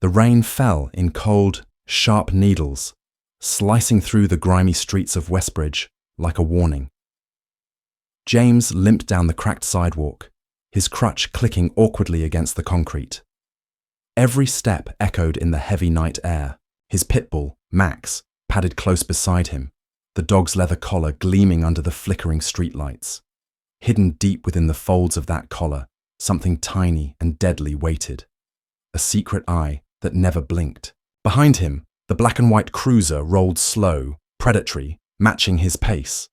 The rain fell in cold, sharp needles, slicing through the grimy streets of Westbridge like a warning. James limped down the cracked sidewalk, his crutch clicking awkwardly against the concrete. Every step echoed in the heavy night air. His pit bull, Max, padded close beside him, the dog's leather collar gleaming under the flickering streetlights. Hidden deep within the folds of that collar, something tiny and deadly waited. A secret eye that never blinked. Behind him, the black and white cruiser rolled slow, predatory, matching his pace.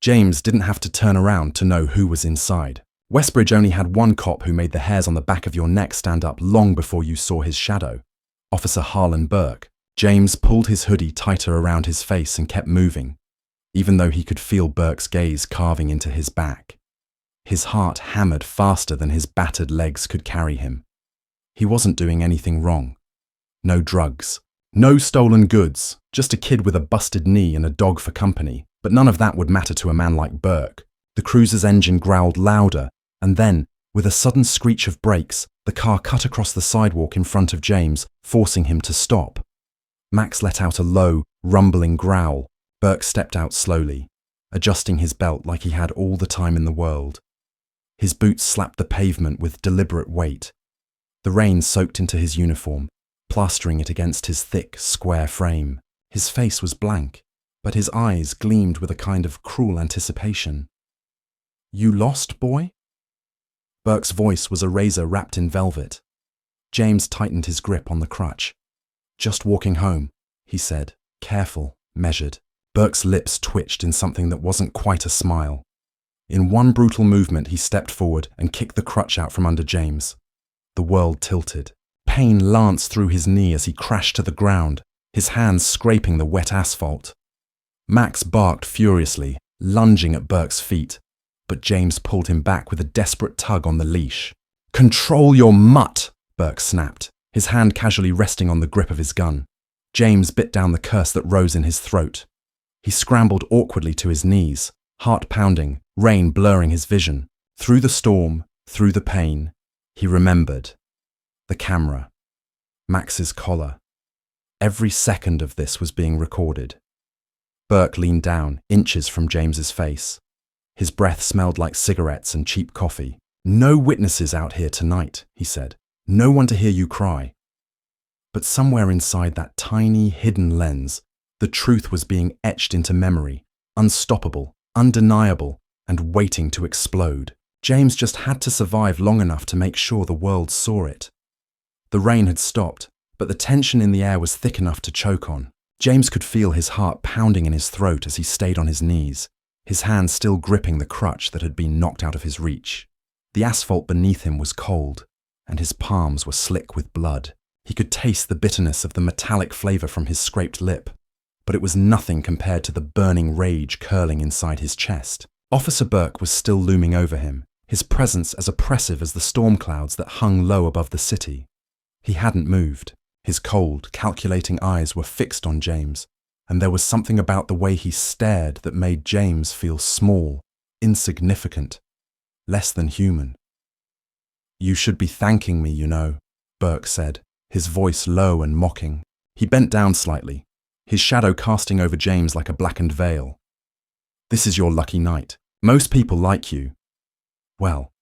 James didn't have to turn around to know who was inside. Westbridge only had one cop who made the hairs on the back of your neck stand up long before you saw his shadow. Officer Harlan Burke. James pulled his hoodie tighter around his face and kept moving, even though he could feel Burke's gaze carving into his back. His heart hammered faster than his battered legs could carry him. He wasn't doing anything wrong. No drugs. No stolen goods. Just a kid with a busted knee and a dog for company. But none of that would matter to a man like Burke. The cruiser's engine growled louder, and then, with a sudden screech of brakes, the car cut across the sidewalk in front of James, forcing him to stop. Max let out a low, rumbling growl. Burke stepped out slowly, adjusting his belt like he had all the time in the world. His boots slapped the pavement with deliberate weight. The rain soaked into his uniform, plastering it against his thick, square frame. His face was blank, but his eyes gleamed with a kind of cruel anticipation. "You lost, boy?" Burke's voice was a razor wrapped in velvet. James tightened his grip on the crutch. "Just walking home," he said, careful, measured. Burke's lips twitched in something that wasn't quite a smile. In one brutal movement, he stepped forward and kicked the crutch out from under James. The world tilted. Pain lanced through his knee as he crashed to the ground, his hands scraping the wet asphalt. Max barked furiously, lunging at Burke's feet, but James pulled him back with a desperate tug on the leash. "Control your mutt!" Burke snapped, his hand casually resting on the grip of his gun. James bit down the curse that rose in his throat. He scrambled awkwardly to his knees, heart pounding, rain blurring his vision. Through the storm, through the pain, he remembered. The camera. Max's collar. Every second of this was being recorded. Burke leaned down, inches from James's face. His breath smelled like cigarettes and cheap coffee. "No witnesses out here tonight," he said. "No one to hear you cry." But somewhere inside that tiny, hidden lens, the truth was being etched into memory, unstoppable, undeniable, and waiting to explode. James just had to survive long enough to make sure the world saw it. The rain had stopped, but the tension in the air was thick enough to choke on. James could feel his heart pounding in his throat as he stayed on his knees, his hand still gripping the crutch that had been knocked out of his reach. The asphalt beneath him was cold, and his palms were slick with blood. He could taste the bitterness of the metallic flavor from his scraped lip, but it was nothing compared to the burning rage curling inside his chest. Officer Burke was still looming over him, his presence as oppressive as the storm clouds that hung low above the city. He hadn't moved. His cold, calculating eyes were fixed on James, and there was something about the way he stared that made James feel small, insignificant, less than human. "You should be thanking me, you know," Burke said, his voice low and mocking. He bent down slightly, his shadow casting over James like a blackened veil. "This is your lucky night. Most people like you. Well,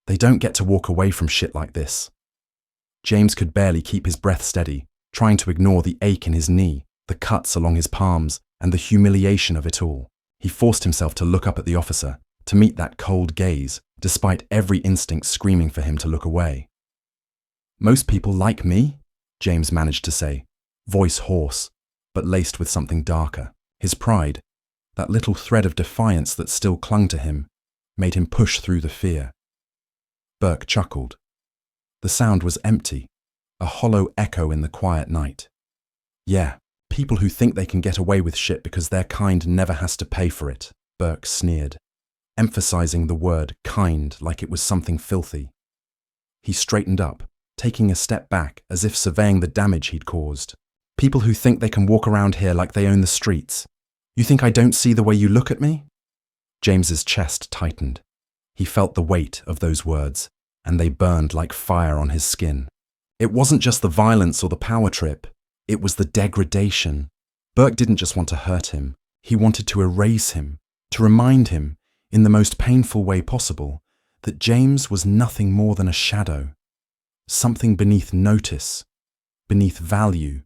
they don't get to walk away from shit like this." James could barely keep his breath steady, trying to ignore the ache in his knee, the cuts along his palms, and the humiliation of it all. He forced himself to look up at the officer, to meet that cold gaze, despite every instinct screaming for him to look away. "Most people like me," James managed to say, voice hoarse, but laced with something darker. His pride, that little thread of defiance that still clung to him, made him push through the fear. Burke chuckled. The sound was empty, a hollow echo in the quiet night. "Yeah, people who think they can get away with shit because their kind never has to pay for it," Burke sneered, emphasizing the word kind like it was something filthy. He straightened up, taking a step back as if surveying the damage he'd caused. "People who think they can walk around here like they own the streets. You think I don't see the way you look at me?" James's chest tightened. He felt the weight of those words, and they burned like fire on his skin. It wasn't just the violence or the power trip, it was the degradation. Burke didn't just want to hurt him, he wanted to erase him, to remind him, in the most painful way possible, that James was nothing more than a shadow, something beneath notice, beneath value,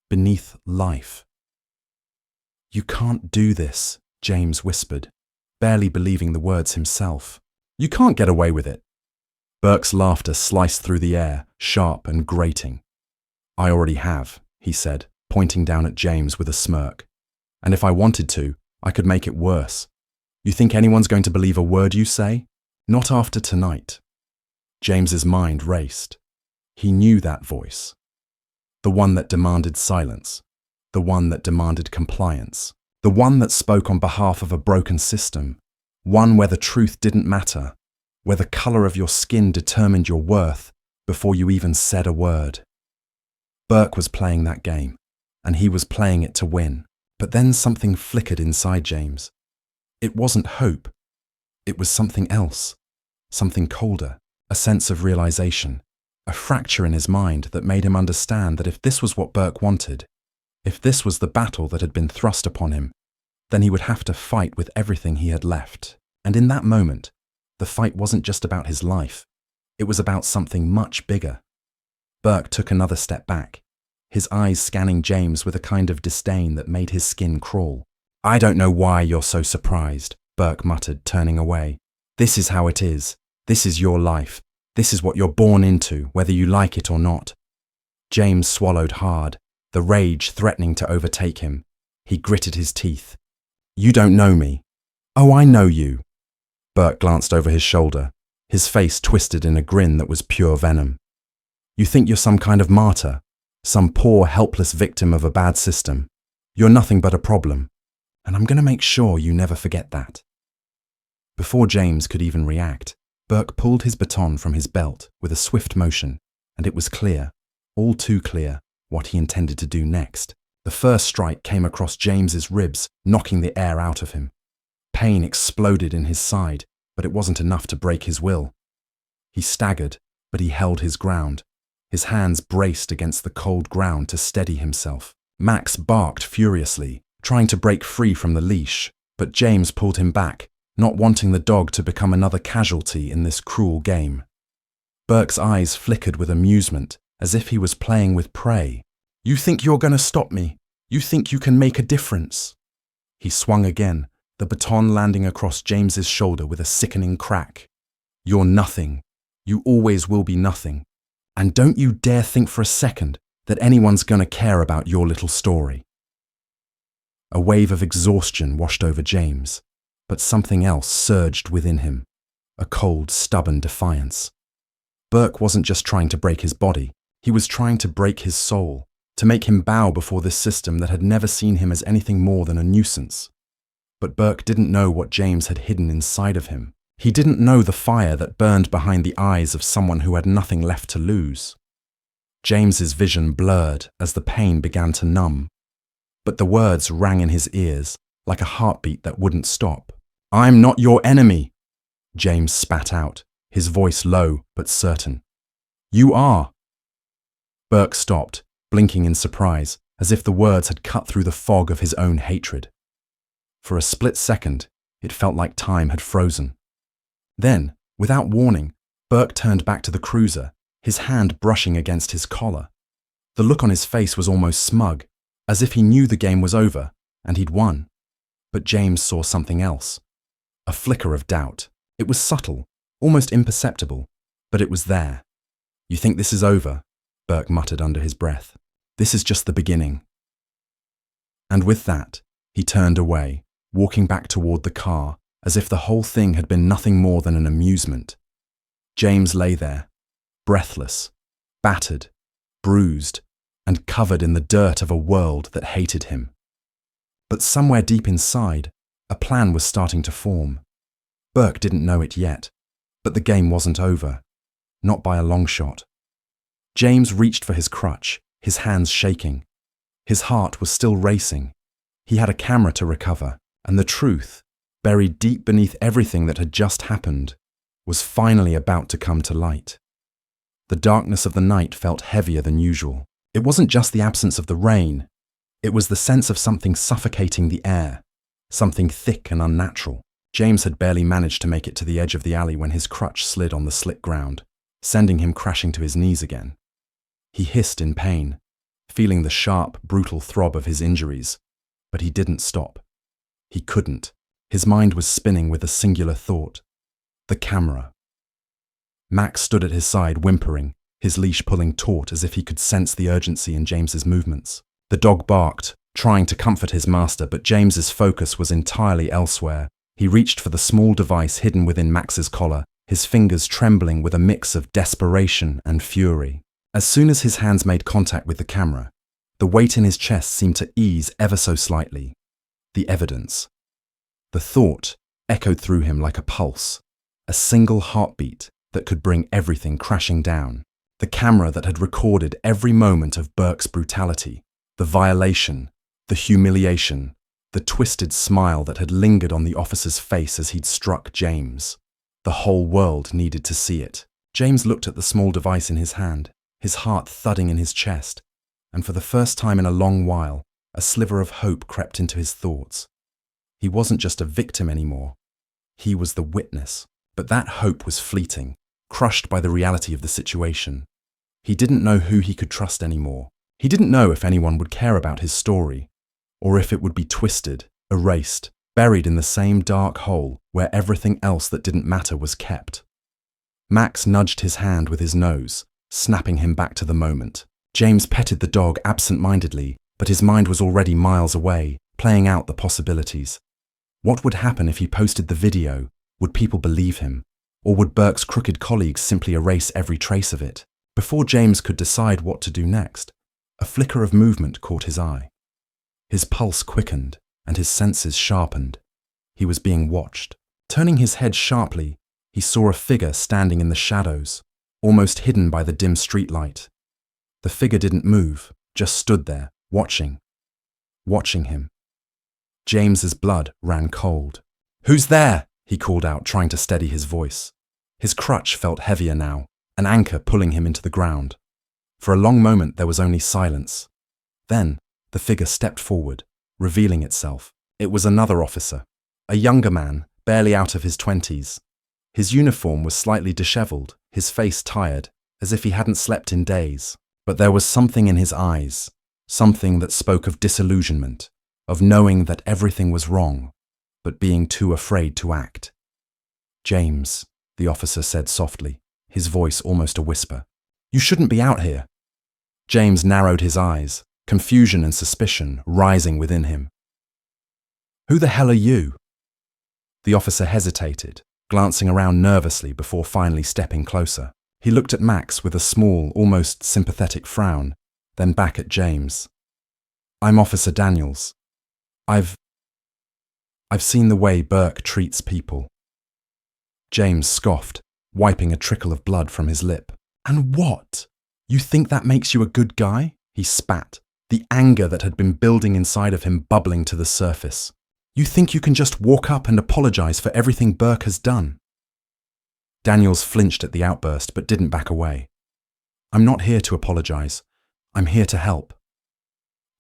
beneath life. "You can't do this," James whispered, barely believing the words himself. "You can't get away with it." Burke's laughter sliced through the air, sharp and grating. "I already have," he said, pointing down at James with a smirk. "And if I wanted to, I could make it worse. You think anyone's going to believe a word you say? Not after tonight." James's mind raced. He knew that voice. The one that demanded silence. The one that demanded compliance. The one that spoke on behalf of a broken system. One where the truth didn't matter, where the color of your skin determined your worth before you even said a word. Burke was playing that game, and he was playing it to win. But then something flickered inside James. It wasn't hope. It was something else, something colder, a sense of realization, a fracture in his mind that made him understand that if this was what Burke wanted, if this was the battle that had been thrust upon him, then he would have to fight with everything he had left. And in that moment, the fight wasn't just about his life. It was about something much bigger. Burke took another step back, his eyes scanning James with a kind of disdain that made his skin crawl. "I don't know why you're so surprised," Burke muttered, turning away. "This is how it is. This is your life. This is what you're born into, whether you like it or not." James swallowed hard, the rage threatening to overtake him. He gritted his teeth. "You don't know me." "Oh, I know you." Burke glanced over his shoulder, his face twisted in a grin that was pure venom. "You think you're some kind of martyr, some poor, helpless victim of a bad system. You're nothing but a problem, and I'm going to make sure you never forget that." Before James could even react, Burke pulled his baton from his belt with a swift motion, and it was clear, all too clear, what he intended to do next. The first strike came across James's ribs, knocking the air out of him. Pain exploded in his side, but it wasn't enough to break his will. He staggered, but he held his ground. His hands braced against the cold ground to steady himself. Max barked furiously, trying to break free from the leash, but James pulled him back, not wanting the dog to become another casualty in this cruel game. Burke's eyes flickered with amusement, as if he was playing with prey. "You think you're going to stop me? You think you can make a difference?" He swung again, the baton landing across James's shoulder with a sickening crack. "You're nothing. You always will be nothing. And don't you dare think for a second that anyone's going to care about your little story." A wave of exhaustion washed over James, but something else surged within him, a cold, stubborn defiance. Burke wasn't just trying to break his body, he was trying to break his soul, to make him bow before this system that had never seen him as anything more than a nuisance. But Burke didn't know what James had hidden inside of him. He didn't know the fire that burned behind the eyes of someone who had nothing left to lose. James's vision blurred as the pain began to numb, but the words rang in his ears like a heartbeat that wouldn't stop. "I'm not your enemy," James spat out, his voice low but certain. "You are." Burke stopped, blinking in surprise, as if the words had cut through the fog of his own hatred. For a split second, it felt like time had frozen. Then, without warning, Burke turned back to the cruiser, his hand brushing against his collar. The look on his face was almost smug, as if he knew the game was over, and he'd won. But James saw something else. A flicker of doubt. It was subtle, almost imperceptible, but it was there. "You think this is over?" Burke muttered under his breath. "This is just the beginning." And with that, he turned away, walking back toward the car, as if the whole thing had been nothing more than an amusement. James lay there, breathless, battered, bruised, and covered in the dirt of a world that hated him. But somewhere deep inside, a plan was starting to form. Burke didn't know it yet, but the game wasn't over, not by a long shot. James reached for his crutch, his hands shaking. His heart was still racing. He had a camera to recover, and the truth, buried deep beneath everything that had just happened, was finally about to come to light. The darkness of the night felt heavier than usual. It wasn't just the absence of the rain. It was the sense of something suffocating the air, something thick and unnatural. James had barely managed to make it to the edge of the alley when his crutch slid on the slick ground, sending him crashing to his knees again. He hissed in pain, feeling the sharp, brutal throb of his injuries, but he didn't stop. He couldn't. His mind was spinning with a singular thought: the camera. Max stood at his side, whimpering, his leash pulling taut as if he could sense the urgency in James's movements. The dog barked, trying to comfort his master, but James's focus was entirely elsewhere. He reached for the small device hidden within Max's collar, his fingers trembling with a mix of desperation and fury. As soon as his hands made contact with the camera, the weight in his chest seemed to ease ever so slightly. The evidence. The thought echoed through him like a pulse, a single heartbeat that could bring everything crashing down. The camera that had recorded every moment of Burke's brutality, the violation, the humiliation, the twisted smile that had lingered on the officer's face as he'd struck James. The whole world needed to see it. James looked at the small device in his hand, his heart thudding in his chest, and for the first time in a long while, a sliver of hope crept into his thoughts. He wasn't just a victim anymore. He was the witness. But that hope was fleeting, crushed by the reality of the situation. He didn't know who he could trust anymore. He didn't know if anyone would care about his story, or if it would be twisted, erased, buried in the same dark hole where everything else that didn't matter was kept. Max nudged his hand with his nose, snapping him back to the moment. James petted the dog absent-mindedly, but his mind was already miles away, playing out the possibilities. What would happen if he posted the video? Would people believe him? Or would Burke's crooked colleagues simply erase every trace of it? Before James could decide what to do next, a flicker of movement caught his eye. His pulse quickened, and his senses sharpened. He was being watched. Turning his head sharply, he saw a figure standing in the shadows, almost hidden by the dim streetlight. The figure didn't move, just stood there, watching him. James's blood ran cold. "Who's there?" he called out, trying to steady his voice. His crutch felt heavier now, an anchor pulling him into the ground. For a long moment there was only silence. Then the figure stepped forward, revealing itself. It was another officer, a younger man, barely out of his 20s. His uniform was slightly disheveled, his face tired, as if he hadn't slept in days. But there was something in his eyes, something that spoke of disillusionment, of knowing that everything was wrong, but being too afraid to act. "James," the officer said softly, his voice almost a whisper. "You shouldn't be out here." James narrowed his eyes, confusion and suspicion rising within him. "Who the hell are you?" The officer hesitated, glancing around nervously before finally stepping closer. He looked at Max with a small, almost sympathetic frown, then back at James. "I'm Officer Daniels. I've seen the way Burke treats people." James scoffed, wiping a trickle of blood from his lip. "And what? You think that makes you a good guy?" He spat, the anger that had been building inside of him bubbling to the surface. "You think you can just walk up and apologize for everything Burke has done?" Daniels flinched at the outburst but didn't back away. "I'm not here to apologize. I'm here to help."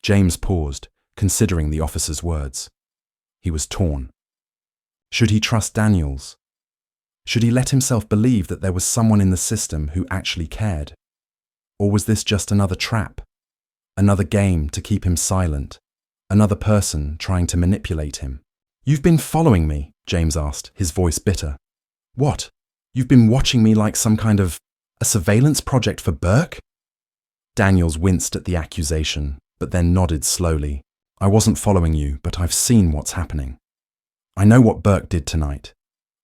James paused, considering the officer's words. He was torn. Should he trust Daniels? Should he let himself believe that there was someone in the system who actually cared? Or was this just another trap? Another game to keep him silent? Another person trying to manipulate him? "You've been following me?" James asked, his voice bitter. "What? You've been watching me like some kind of a surveillance project for Burke?" Daniels winced at the accusation, but then nodded slowly. "I wasn't following you, but I've seen what's happening. I know what Burke did tonight,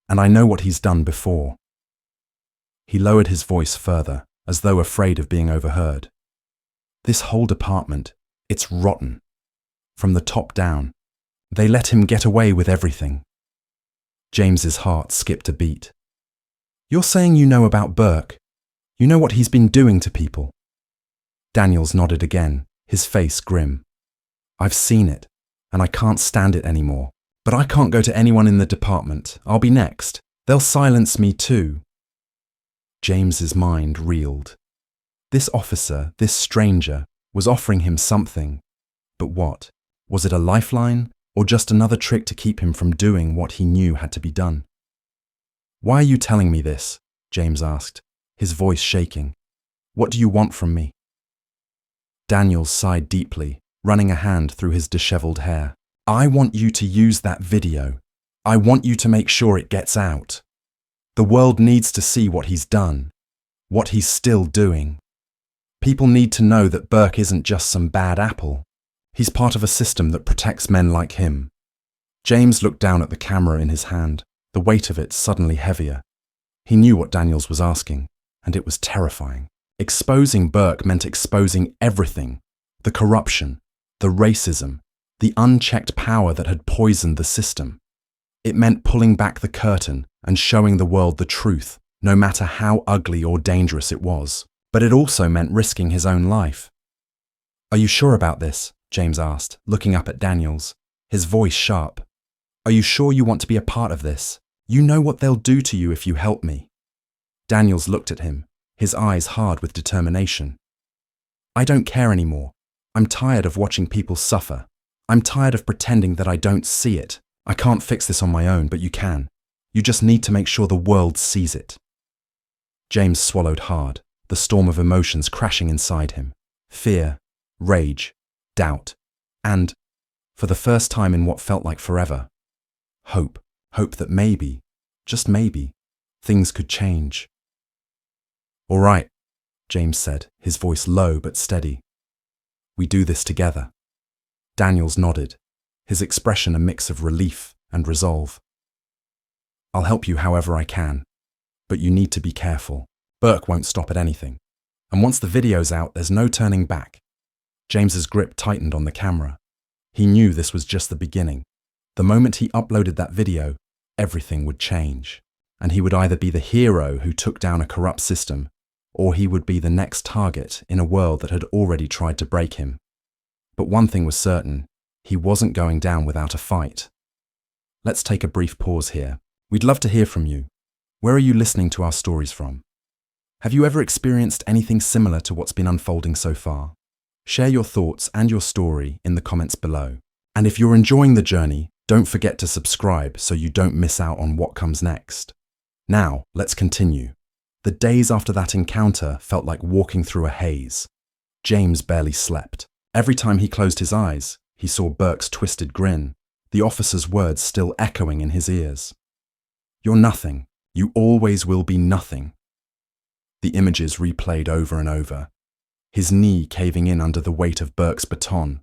and I know what he's done before." He lowered his voice further, as though afraid of being overheard. "This whole department, it's rotten. From the top down. They let him get away with everything." James's heart skipped a beat. "You're saying you know about Burke? You know what he's been doing to people?" Daniels nodded again, his face grim. "I've seen it, and I can't stand it anymore. But I can't go to anyone in the department. I'll be next. They'll silence me too." James's mind reeled. This officer, this stranger, was offering him something. But what? Was it a lifeline, or just another trick to keep him from doing what he knew had to be done? "Why are you telling me this?" James asked, his voice shaking. "What do you want from me?" Daniels sighed deeply, running a hand through his disheveled hair. "I want you to use that video. I want you to make sure it gets out. The world needs to see what he's done, what he's still doing. People need to know that Burke isn't just some bad apple. He's part of a system that protects men like him." James looked down at the camera in his hand, the weight of it suddenly heavier. He knew what Daniels was asking, and it was terrifying. Exposing Burke meant exposing everything: the corruption, the racism, the unchecked power that had poisoned the system. It meant pulling back the curtain and showing the world the truth, no matter how ugly or dangerous it was. But it also meant risking his own life. "Are you sure about this?" James asked, looking up at Daniels, his voice sharp. "Are you sure you want to be a part of this? You know what they'll do to you if you help me." Daniels looked at him, his eyes hard with determination. "I don't care anymore. I'm tired of watching people suffer. I'm tired of pretending that I don't see it. I can't fix this on my own, but you can. You just need to make sure the world sees it." James swallowed hard, the storm of emotions crashing inside him. Fear, rage, doubt, and, for the first time in what felt like forever, hope. Hope that maybe, just maybe, things could change. "All right," James said, his voice low but steady. "We do this together." Daniels nodded, his expression a mix of relief and resolve. "I'll help you however I can, but you need to be careful. Burke won't stop at anything. And once the video's out, there's no turning back." James's grip tightened on the camera. He knew this was just the beginning. The moment he uploaded that video, everything would change. And he would either be the hero who took down a corrupt system, or he would be the next target in a world that had already tried to break him. But one thing was certain: he wasn't going down without a fight. Let's take a brief pause here. We'd love to hear from you. Where are you listening to our stories from? Have you ever experienced anything similar to what's been unfolding so far? Share your thoughts and your story in the comments below. And if you're enjoying the journey, don't forget to subscribe so you don't miss out on what comes next. Now, let's continue. The days after that encounter felt like walking through a haze. James barely slept. Every time he closed his eyes, he saw Burke's twisted grin, the officer's words still echoing in his ears. "You're nothing. You always will be nothing." The images replayed over and over, his knee caving in under the weight of Burke's baton,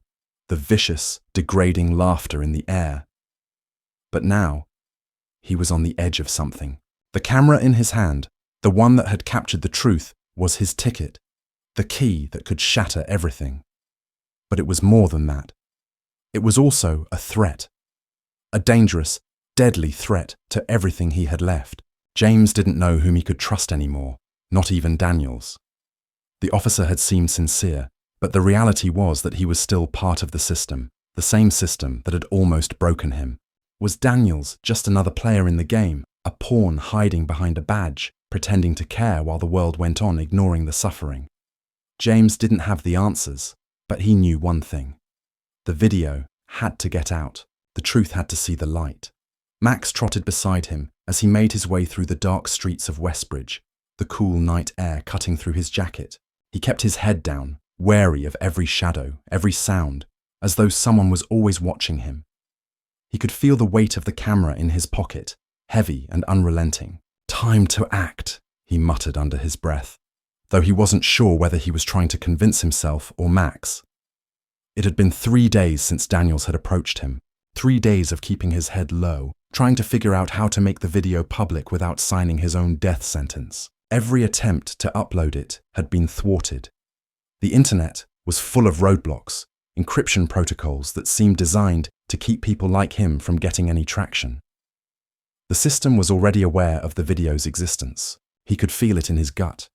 the vicious, degrading laughter in the air. But now, he was on the edge of something. The camera in his hand, the one that had captured the truth, was his ticket, the key that could shatter everything. But it was more than that. It was also a threat. A dangerous, deadly threat to everything he had left. James didn't know whom he could trust anymore, not even Daniels. The officer had seemed sincere, but the reality was that he was still part of the system, the same system that had almost broken him. Was Daniels just another player in the game, a pawn hiding behind a badge, pretending to care while the world went on ignoring the suffering? James didn't have the answers, but he knew one thing. The video had to get out. The truth had to see the light. Max trotted beside him as he made his way through the dark streets of Westbridge, the cool night air cutting through his jacket. He kept his head down, wary of every shadow, every sound, as though someone was always watching him. He could feel the weight of the camera in his pocket, heavy and unrelenting. "Time to act," he muttered under his breath, though he wasn't sure whether he was trying to convince himself or Max. It had been 3 days since Daniels had approached him, 3 days of keeping his head low, trying to figure out how to make the video public without signing his own death sentence. Every attempt to upload it had been thwarted. The internet was full of roadblocks, encryption protocols that seemed designed to keep people like him from getting any traction. The system was already aware of the video's existence. He could feel it in his gut.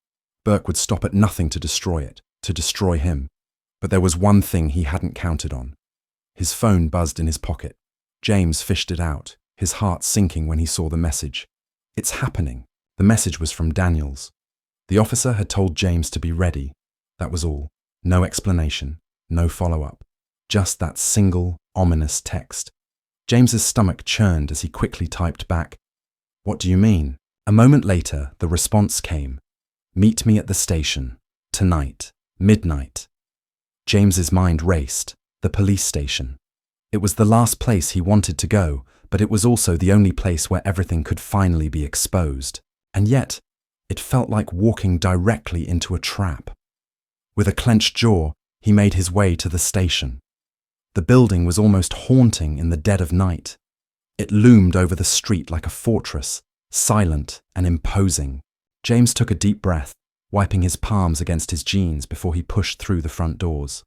Burke would stop at nothing to destroy it, to destroy him. But there was one thing he hadn't counted on. His phone buzzed in his pocket. James fished it out, his heart sinking when he saw the message. "It's happening." The message was from Daniels. The officer had told James to be ready. That was all. No explanation, no follow-up. Just that single, ominous text. James's stomach churned as he quickly typed back, "What do you mean?" A moment later, the response came. "Meet me at the station. Tonight. Midnight." James's mind raced. The police station. It was the last place he wanted to go, but it was also the only place where everything could finally be exposed. And yet, it felt like walking directly into a trap. With a clenched jaw, he made his way to the station. The building was almost haunting in the dead of night. It loomed over the street like a fortress, silent and imposing. James took a deep breath, wiping his palms against his jeans before he pushed through the front doors.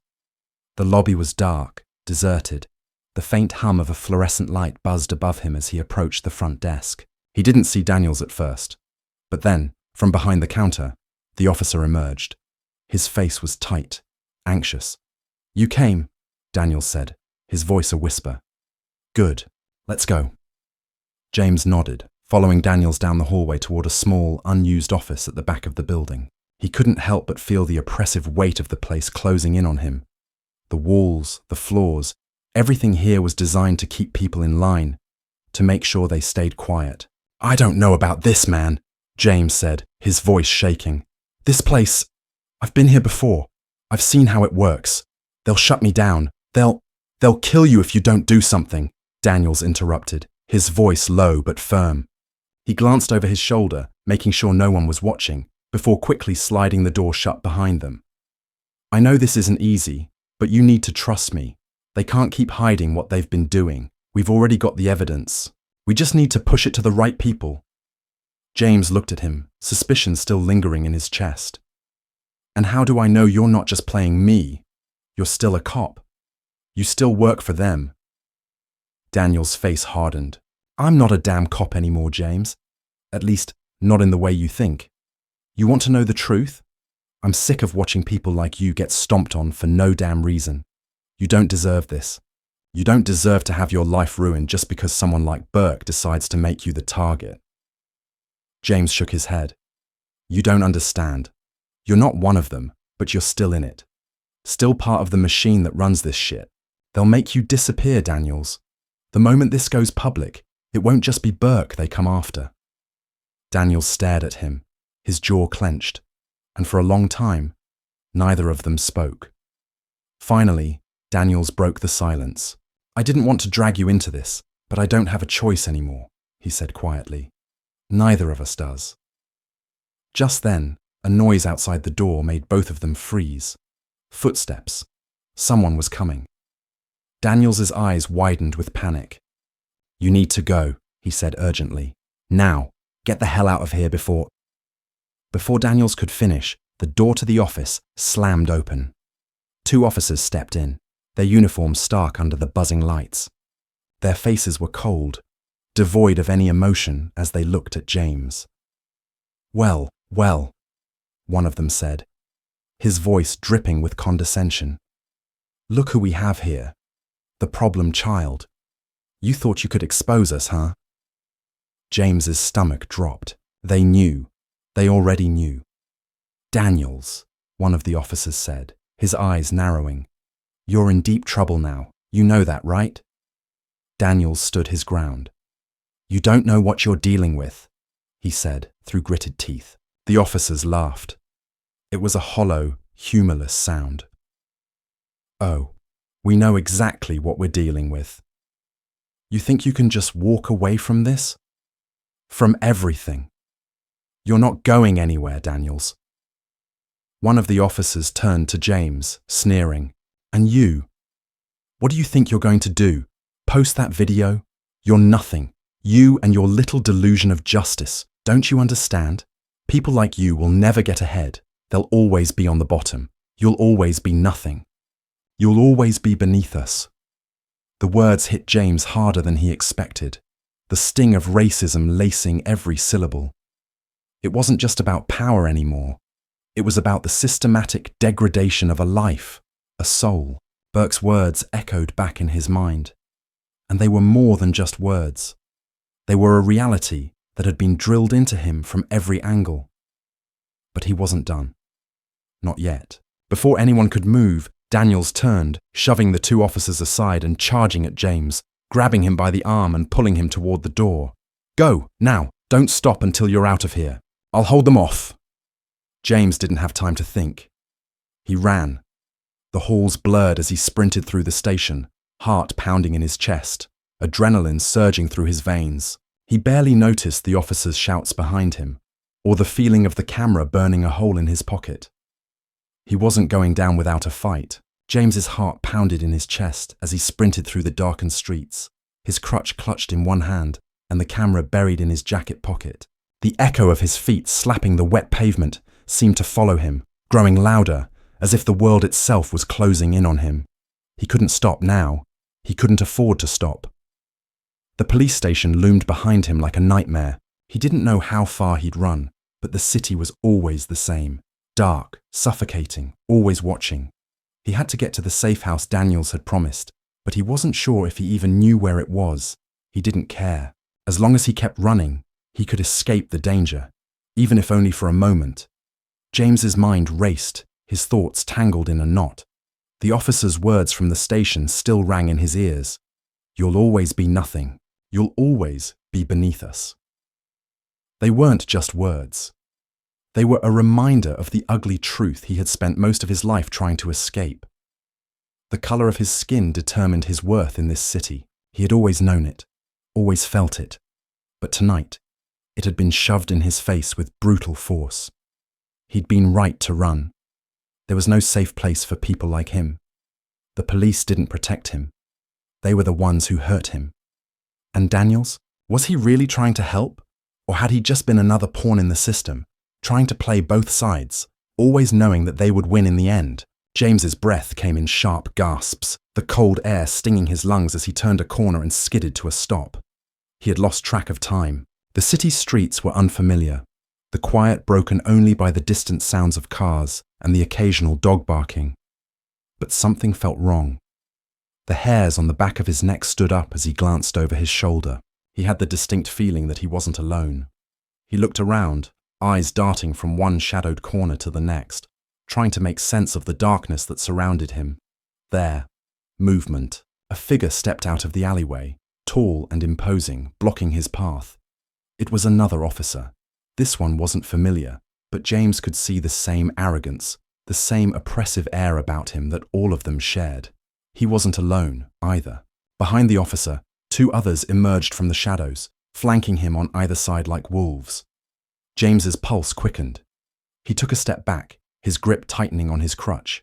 The lobby was dark, deserted. The faint hum of a fluorescent light buzzed above him as he approached the front desk. He didn't see Daniels at first. But then, from behind the counter, the officer emerged. His face was tight, anxious. "You came," Daniels said, his voice a whisper. "Good. Let's go." James nodded, following Daniels down the hallway toward a small, unused office at the back of the building. He couldn't help but feel the oppressive weight of the place closing in on him. The walls, the floors, everything here was designed to keep people in line, to make sure they stayed quiet. "I don't know about this, man," James said, his voice shaking. "This place, I've been here before. I've seen how it works. They'll shut me down. They'll kill you if you don't do something," Daniels interrupted, his voice low but firm. He glanced over his shoulder, making sure no one was watching, before quickly sliding the door shut behind them. "I know this isn't easy, but you need to trust me. They can't keep hiding what they've been doing. We've already got the evidence. We just need to push it to the right people." James looked at him, suspicion still lingering in his chest. "And how do I know you're not just playing me? You're still a cop. You still work for them." Daniel's face hardened. "I'm not a damn cop anymore, James. At least, not in the way you think. You want to know the truth? I'm sick of watching people like you get stomped on for no damn reason. You don't deserve this. You don't deserve to have your life ruined just because someone like Burke decides to make you the target." James shook his head. "You don't understand. You're not one of them, but you're still in it. Still part of the machine that runs this shit. They'll make you disappear, Daniels. The moment this goes public, it won't just be Burke they come after." Daniels stared at him, his jaw clenched, and for a long time, neither of them spoke. Finally, Daniels broke the silence. "I didn't want to drag you into this, but I don't have a choice anymore," he said quietly. "Neither of us does." Just then, a noise outside the door made both of them freeze. Footsteps. Someone was coming. Daniels's eyes widened with panic. "You need to go," he said urgently. "Now, get the hell out of here before..." Before Daniels could finish, the door to the office slammed open. Two officers stepped in, their uniforms stark under the buzzing lights. Their faces were cold, devoid of any emotion as they looked at James. Well, one of them said, his voice dripping with condescension. "Look who we have here. The problem child. You thought you could expose us, huh?" James's stomach dropped. They knew. They already knew. "Daniels," one of the officers said, his eyes narrowing. "You're in deep trouble now. You know that, right?" Daniels stood his ground. "You don't know what you're dealing with," he said through gritted teeth. The officers laughed. It was a hollow, humorless sound. "Oh, we know exactly what we're dealing with. You think you can just walk away from this? From everything? You're not going anywhere, Daniels." One of the officers turned to James, sneering. "And you? What do you think you're going to do? Post that video? You're nothing. You and your little delusion of justice. Don't you understand? People like you will never get ahead. They'll always be on the bottom. You'll always be nothing. You'll always be beneath us." The words hit James harder than he expected, the sting of racism lacing every syllable. It wasn't just about power anymore. It was about the systematic degradation of a life, a soul. Burke's words echoed back in his mind. And they were more than just words. They were a reality that had been drilled into him from every angle. But he wasn't done. Not yet. Before anyone could move, Daniels turned, shoving the two officers aside and charging at James, grabbing him by the arm and pulling him toward the door. Go, now, don't stop until you're out of here. I'll hold them off. James didn't have time to think. He ran. The halls blurred as he sprinted through the station, heart pounding in his chest, adrenaline surging through his veins. He barely noticed the officers' shouts behind him, or the feeling of the camera burning a hole in his pocket. He wasn't going down without a fight. James's heart pounded in his chest as he sprinted through the darkened streets, his crutch clutched in one hand and the camera buried in his jacket pocket. The echo of his feet slapping the wet pavement seemed to follow him, growing louder, as if the world itself was closing in on him. He couldn't stop now. He couldn't afford to stop. The police station loomed behind him like a nightmare. He didn't know how far he'd run, but the city was always the same. Dark, suffocating, always watching. He had to get to the safe house Daniels had promised, but he wasn't sure if he even knew where it was. He didn't care. As long as he kept running, he could escape the danger, even if only for a moment. James's mind raced, his thoughts tangled in a knot. The officer's words from the station still rang in his ears. You'll always be nothing. You'll always be beneath us. They weren't just words. They were a reminder of the ugly truth he had spent most of his life trying to escape. The color of his skin determined his worth in this city. He had always known it, always felt it. But tonight, it had been shoved in his face with brutal force. He'd been right to run. There was no safe place for people like him. The police didn't protect him. They were the ones who hurt him. And Daniels? Was he really trying to help? Or had he just been another pawn in the system, trying to play both sides, always knowing that they would win in the end? James's breath came in sharp gasps, the cold air stinging his lungs as he turned a corner and skidded to a stop. He had lost track of time. The city's streets were unfamiliar, the quiet broken only by the distant sounds of cars and the occasional dog barking. But something felt wrong. The hairs on the back of his neck stood up as he glanced over his shoulder. He had the distinct feeling that he wasn't alone. He looked around, eyes darting from one shadowed corner to the next, trying to make sense of the darkness that surrounded him. There, movement. A figure stepped out of the alleyway, tall and imposing, blocking his path. It was another officer. This one wasn't familiar, but James could see the same arrogance, the same oppressive air about him that all of them shared. He wasn't alone, either. Behind the officer, two others emerged from the shadows, flanking him on either side like wolves. James's pulse quickened. He took a step back, his grip tightening on his crutch.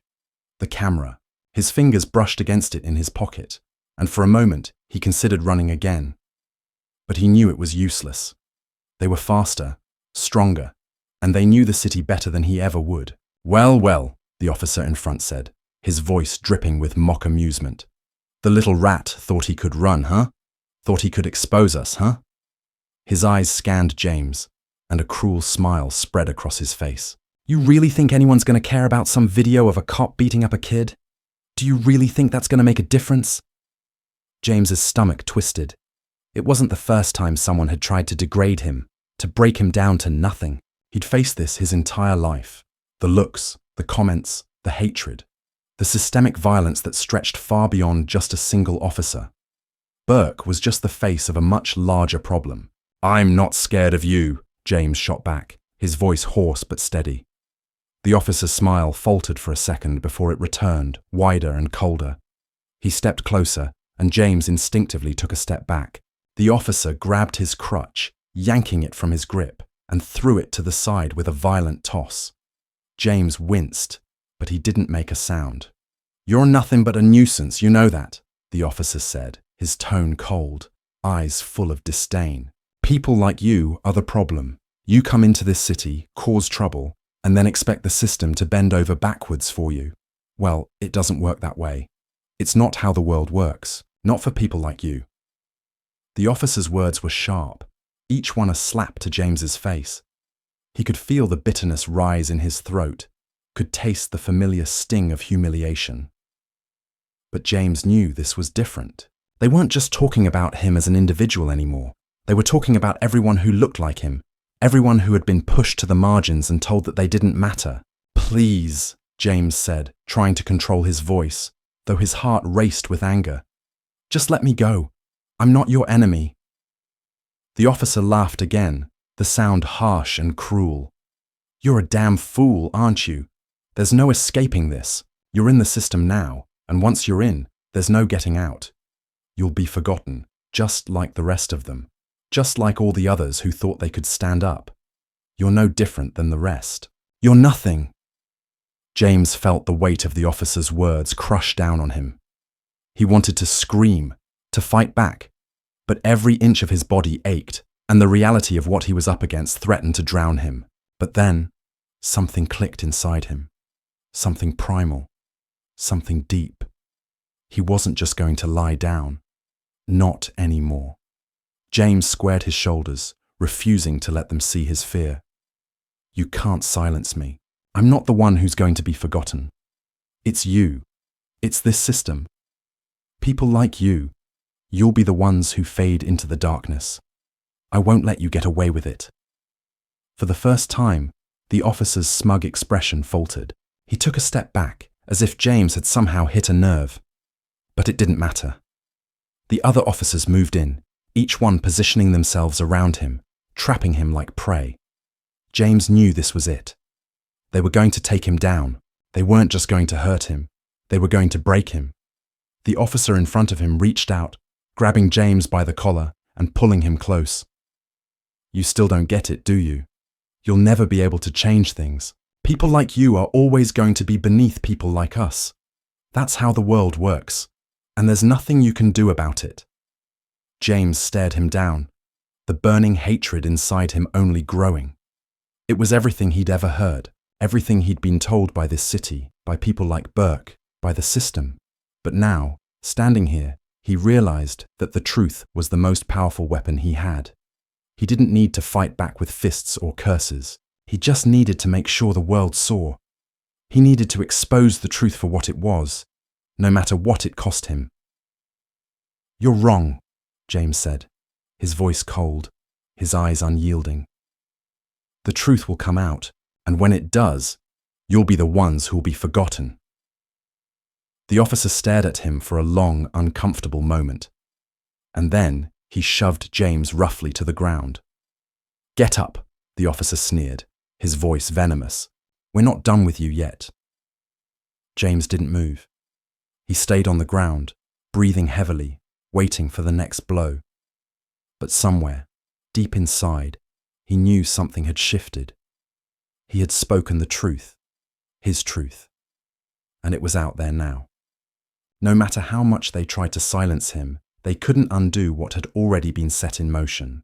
The camera. His fingers brushed against it in his pocket, and for a moment he considered running again. But he knew it was useless. They were faster, stronger, and they knew the city better than he ever would. Well, well, the officer in front said, his voice dripping with mock amusement. The little rat thought he could run, huh? Thought he could expose us, huh? His eyes scanned James, and a cruel smile spread across his face. You really think anyone's going to care about some video of a cop beating up a kid? Do you really think that's going to make a difference? James's stomach twisted. It wasn't the first time someone had tried to degrade him, to break him down to nothing. He'd faced this his entire life. The looks, the comments, the hatred, the systemic violence that stretched far beyond just a single officer. Burke was just the face of a much larger problem. I'm not scared of you, James shot back, his voice hoarse but steady. The officer's smile faltered for a second before it returned, wider and colder. He stepped closer, and James instinctively took a step back. The officer grabbed his crutch, yanking it from his grip, and threw it to the side with a violent toss. James winced, but he didn't make a sound. You're nothing but a nuisance, you know that, the officer said, his tone cold, eyes full of disdain. People like you are the problem. You come into this city, cause trouble, and then expect the system to bend over backwards for you. Well, it doesn't work that way. It's not how the world works, not for people like you. The officer's words were sharp, each one a slap to James's face. He could feel the bitterness rise in his throat, could taste the familiar sting of humiliation. But James knew this was different. They weren't just talking about him as an individual anymore. They were talking about everyone who looked like him, Everyone who had been pushed to the margins and told that they didn't matter. "Please," James said, trying to control his voice, though his heart raced with anger. "Just let me go. I'm not your enemy." The officer laughed again, the sound harsh and cruel. "You're a damn fool, aren't you? There's no escaping this. You're in the system now, and once you're in, there's no getting out. You'll be forgotten, just like the rest of them, just like all the others who thought they could stand up. You're no different than the rest. You're nothing." James felt the weight of the officer's words crush down on him. He wanted to scream, to fight back, but every inch of his body ached, and the reality of what he was up against threatened to drown him. But then, something clicked inside him. Something primal. Something deep. He wasn't just going to lie down. Not anymore. James squared his shoulders, refusing to let them see his fear. "You can't silence me. I'm not the one who's going to be forgotten. It's you. It's this system. People like you. You'll be the ones who fade into the darkness. I won't let you get away with it." For the first time, the officer's smug expression faltered. He took a step back, as if James had somehow hit a nerve. But it didn't matter. The other officers moved in, each one positioning themselves around him, trapping him like prey. James knew this was it. They were going to take him down. They weren't just going to hurt him. They were going to break him. The officer in front of him reached out, grabbing James by the collar and pulling him close. "You still don't get it, do you? You'll never be able to change things. People like you are always going to be beneath people like us. That's how the world works, and there's nothing you can do about it." James stared him down, the burning hatred inside him only growing. It was everything he'd ever heard, everything he'd been told by this city, by people like Burke, by the system. But now, standing here, he realized that the truth was the most powerful weapon he had. He didn't need to fight back with fists or curses. He just needed to make sure the world saw. He needed to expose the truth for what it was, no matter what it cost him. "You're wrong," James said, his voice cold, his eyes unyielding. "The truth will come out, and when it does, you'll be the ones who'll be forgotten." The officer stared at him for a long, uncomfortable moment, and then he shoved James roughly to the ground. "Get up," the officer sneered, his voice venomous. "We're not done with you yet." James didn't move. He stayed on the ground, breathing heavily, waiting for the next blow. But somewhere, deep inside, he knew something had shifted. He had spoken the truth, his truth, and it was out there now. No matter how much they tried to silence him, they couldn't undo what had already been set in motion.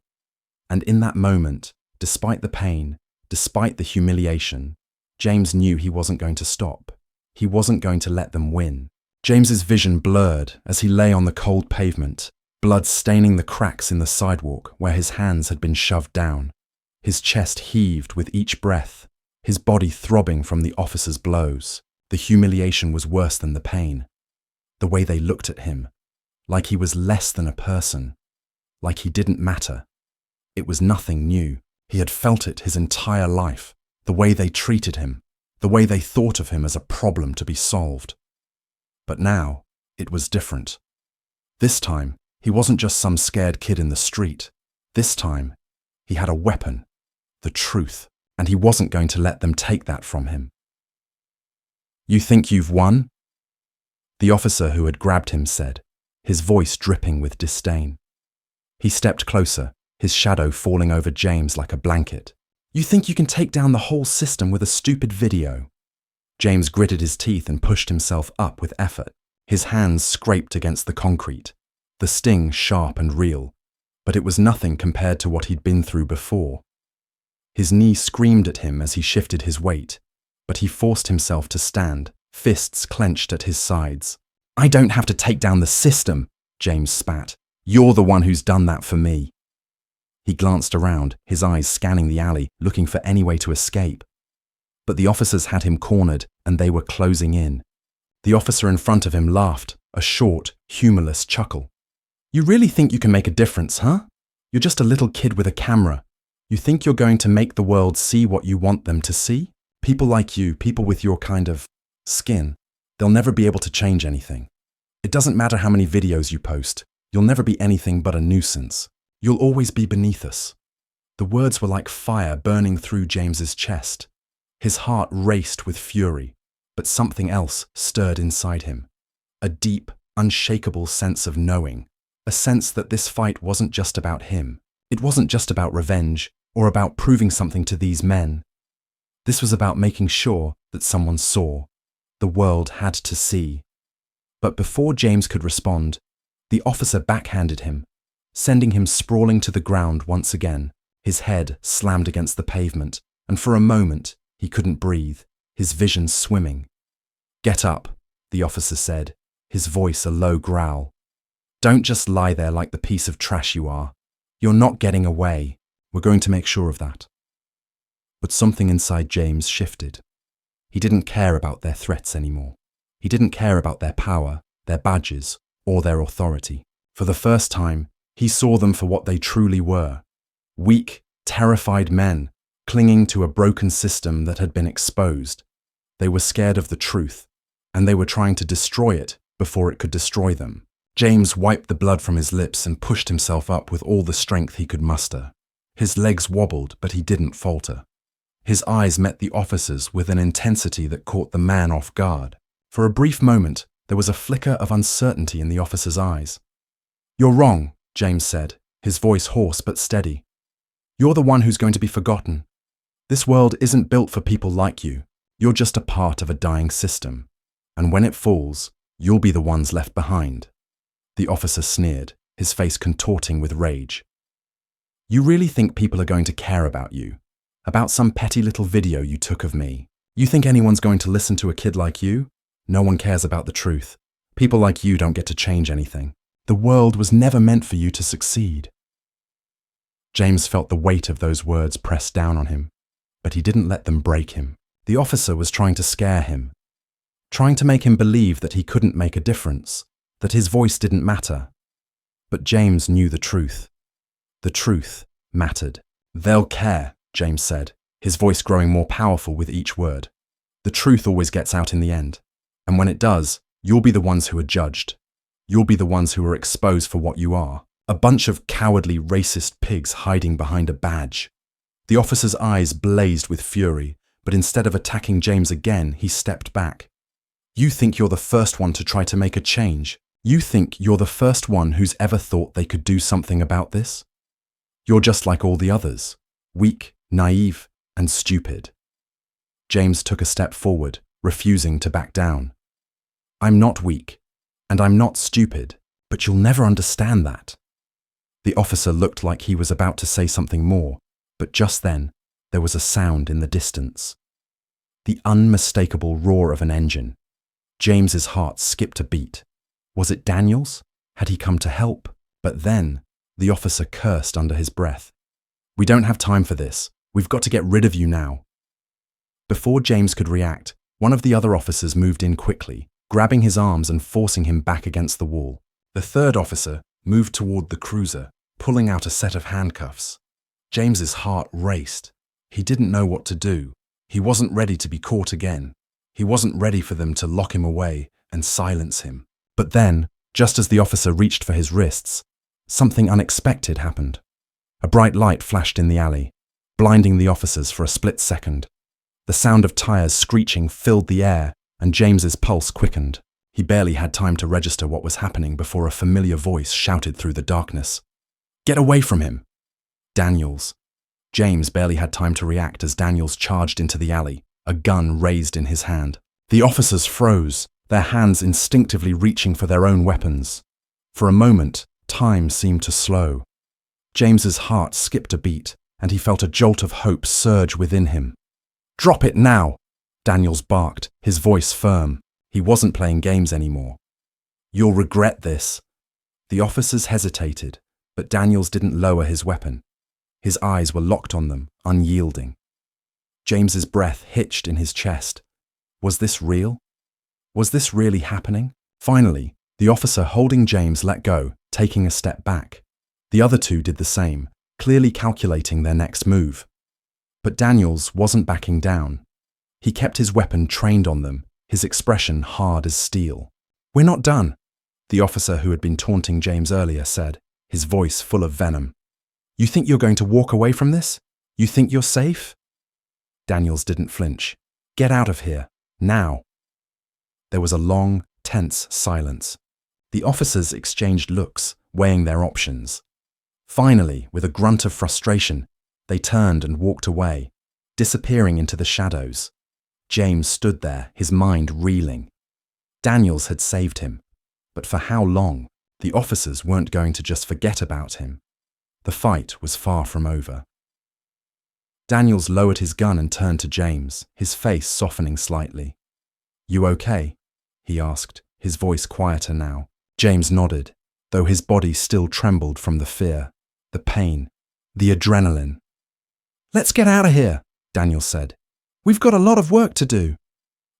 And in that moment, despite the pain, despite the humiliation, James knew he wasn't going to stop. He wasn't going to let them win. James's vision blurred as he lay on the cold pavement, blood staining the cracks in the sidewalk where his hands had been shoved down. His chest heaved with each breath, his body throbbing from the officer's blows. The humiliation was worse than the pain. The way they looked at him, like he was less than a person, like he didn't matter. It was nothing new. He had felt it his entire life, the way they treated him, the way they thought of him as a problem to be solved. But now, it was different. This time, he wasn't just some scared kid in the street. This time, he had a weapon, the truth, and he wasn't going to let them take that from him. "You think you've won?" the officer who had grabbed him said, his voice dripping with disdain. He stepped closer, his shadow falling over James like a blanket. "You think you can take down the whole system with a stupid video?" James gritted his teeth and pushed himself up with effort. His hands scraped against the concrete, the sting sharp and real, but it was nothing compared to what he'd been through before. His knee screamed at him as he shifted his weight, but he forced himself to stand, fists clenched at his sides. "I don't have to take down the system," James spat. "You're the one who's done that for me." He glanced around, his eyes scanning the alley, looking for any way to escape. But the officers had him cornered, and they were closing in. The officer in front of him laughed, a short, humorless chuckle. "You really think you can make a difference, huh? You're just a little kid with a camera. You think you're going to make the world see what you want them to see? People like you, people with your kind of skin, they'll never be able to change anything. It doesn't matter how many videos you post, you'll never be anything but a nuisance. You'll always be beneath us. The words were like fire burning through James's chest. His heart raced with fury, but something else stirred inside him. A deep, unshakable sense of knowing. A sense that this fight wasn't just about him. It wasn't just about revenge or about proving something to these men. This was about making sure that someone saw. The world had to see. But before James could respond, the officer backhanded him, sending him sprawling to the ground once again. His head slammed against the pavement, and for a moment he couldn't breathe, his vision swimming. "Get up," the officer said, his voice a low growl. "Don't just lie there like the piece of trash you are. You're not getting away. We're going to make sure of that." But something inside James shifted. He didn't care about their threats anymore. He didn't care about their power, their badges, or their authority. For the first time, he saw them for what they truly were. Weak, terrified men, clinging to a broken system that had been exposed. They were scared of the truth, and they were trying to destroy it before it could destroy them. James wiped the blood from his lips and pushed himself up with all the strength he could muster. His legs wobbled, but he didn't falter. His eyes met the officer's with an intensity that caught the man off guard. For a brief moment, there was a flicker of uncertainty in the officer's eyes. "You're wrong," James said, his voice hoarse but steady. "You're the one who's going to be forgotten. This world isn't built for people like you. You're just a part of a dying system. And when it falls, you'll be the ones left behind." The officer sneered, his face contorting with rage. "You really think people are going to care about you? About some petty little video you took of me? You think anyone's going to listen to a kid like you? No one cares about the truth. People like you don't get to change anything. The world was never meant for you to succeed." James felt the weight of those words pressed down on him, but he didn't let them break him. The officer was trying to scare him, trying to make him believe that he couldn't make a difference, that his voice didn't matter. But James knew the truth. The truth mattered. "They'll care," James said, his voice growing more powerful with each word. "The truth always gets out in the end. And when it does, you'll be the ones who are judged. You'll be the ones who are exposed for what you are. A bunch of cowardly, racist pigs hiding behind a badge." The officer's eyes blazed with fury, but instead of attacking James again, he stepped back. "You think you're the first one to try to make a change? You think you're the first one who's ever thought they could do something about this? You're just like all the others, weak, naive, and stupid." James took a step forward, refusing to back down. "I'm not weak, and I'm not stupid, but you'll never understand that." The officer looked like he was about to say something more, but just then, there was a sound in the distance. The unmistakable roar of an engine. James's heart skipped a beat. Was it Daniels? Had he come to help? But then, the officer cursed under his breath. "We don't have time for this. We've got to get rid of you now." Before James could react, one of the other officers moved in quickly, grabbing his arms and forcing him back against the wall. The third officer moved toward the cruiser, pulling out a set of handcuffs. James's heart raced. He didn't know what to do. He wasn't ready to be caught again. He wasn't ready for them to lock him away and silence him. But then, just as the officer reached for his wrists, something unexpected happened. A bright light flashed in the alley, blinding the officers for a split second. The sound of tires screeching filled the air, and James's pulse quickened. He barely had time to register what was happening before a familiar voice shouted through the darkness. "Get away from him!" Daniels. James barely had time to react as Daniels charged into the alley, a gun raised in his hand. The officers froze, their hands instinctively reaching for their own weapons. For a moment, time seemed to slow. James's heart skipped a beat, and he felt a jolt of hope surge within him. "Drop it now!" Daniels barked, his voice firm. He wasn't playing games anymore. "You'll regret this." The officers hesitated, but Daniels didn't lower his weapon. His eyes were locked on them, unyielding. James's breath hitched in his chest. Was this real? Was this really happening? Finally, the officer holding James let go, taking a step back. The other two did the same, clearly calculating their next move. But Daniels wasn't backing down. He kept his weapon trained on them, his expression hard as steel. "We're not done," the officer who had been taunting James earlier said, his voice full of venom. "You think you're going to walk away from this? You think you're safe?" Daniels didn't flinch. "Get out of here, now." There was a long, tense silence. The officers exchanged looks, weighing their options. Finally, with a grunt of frustration, they turned and walked away, disappearing into the shadows. James stood there, his mind reeling. Daniels had saved him, but for how long? The officers weren't going to just forget about him. The fight was far from over. Daniels lowered his gun and turned to James, his face softening slightly. "You okay?" he asked, his voice quieter now. James nodded, though his body still trembled from the fear, the pain, the adrenaline. "Let's get out of here," Daniels said. "We've got a lot of work to do."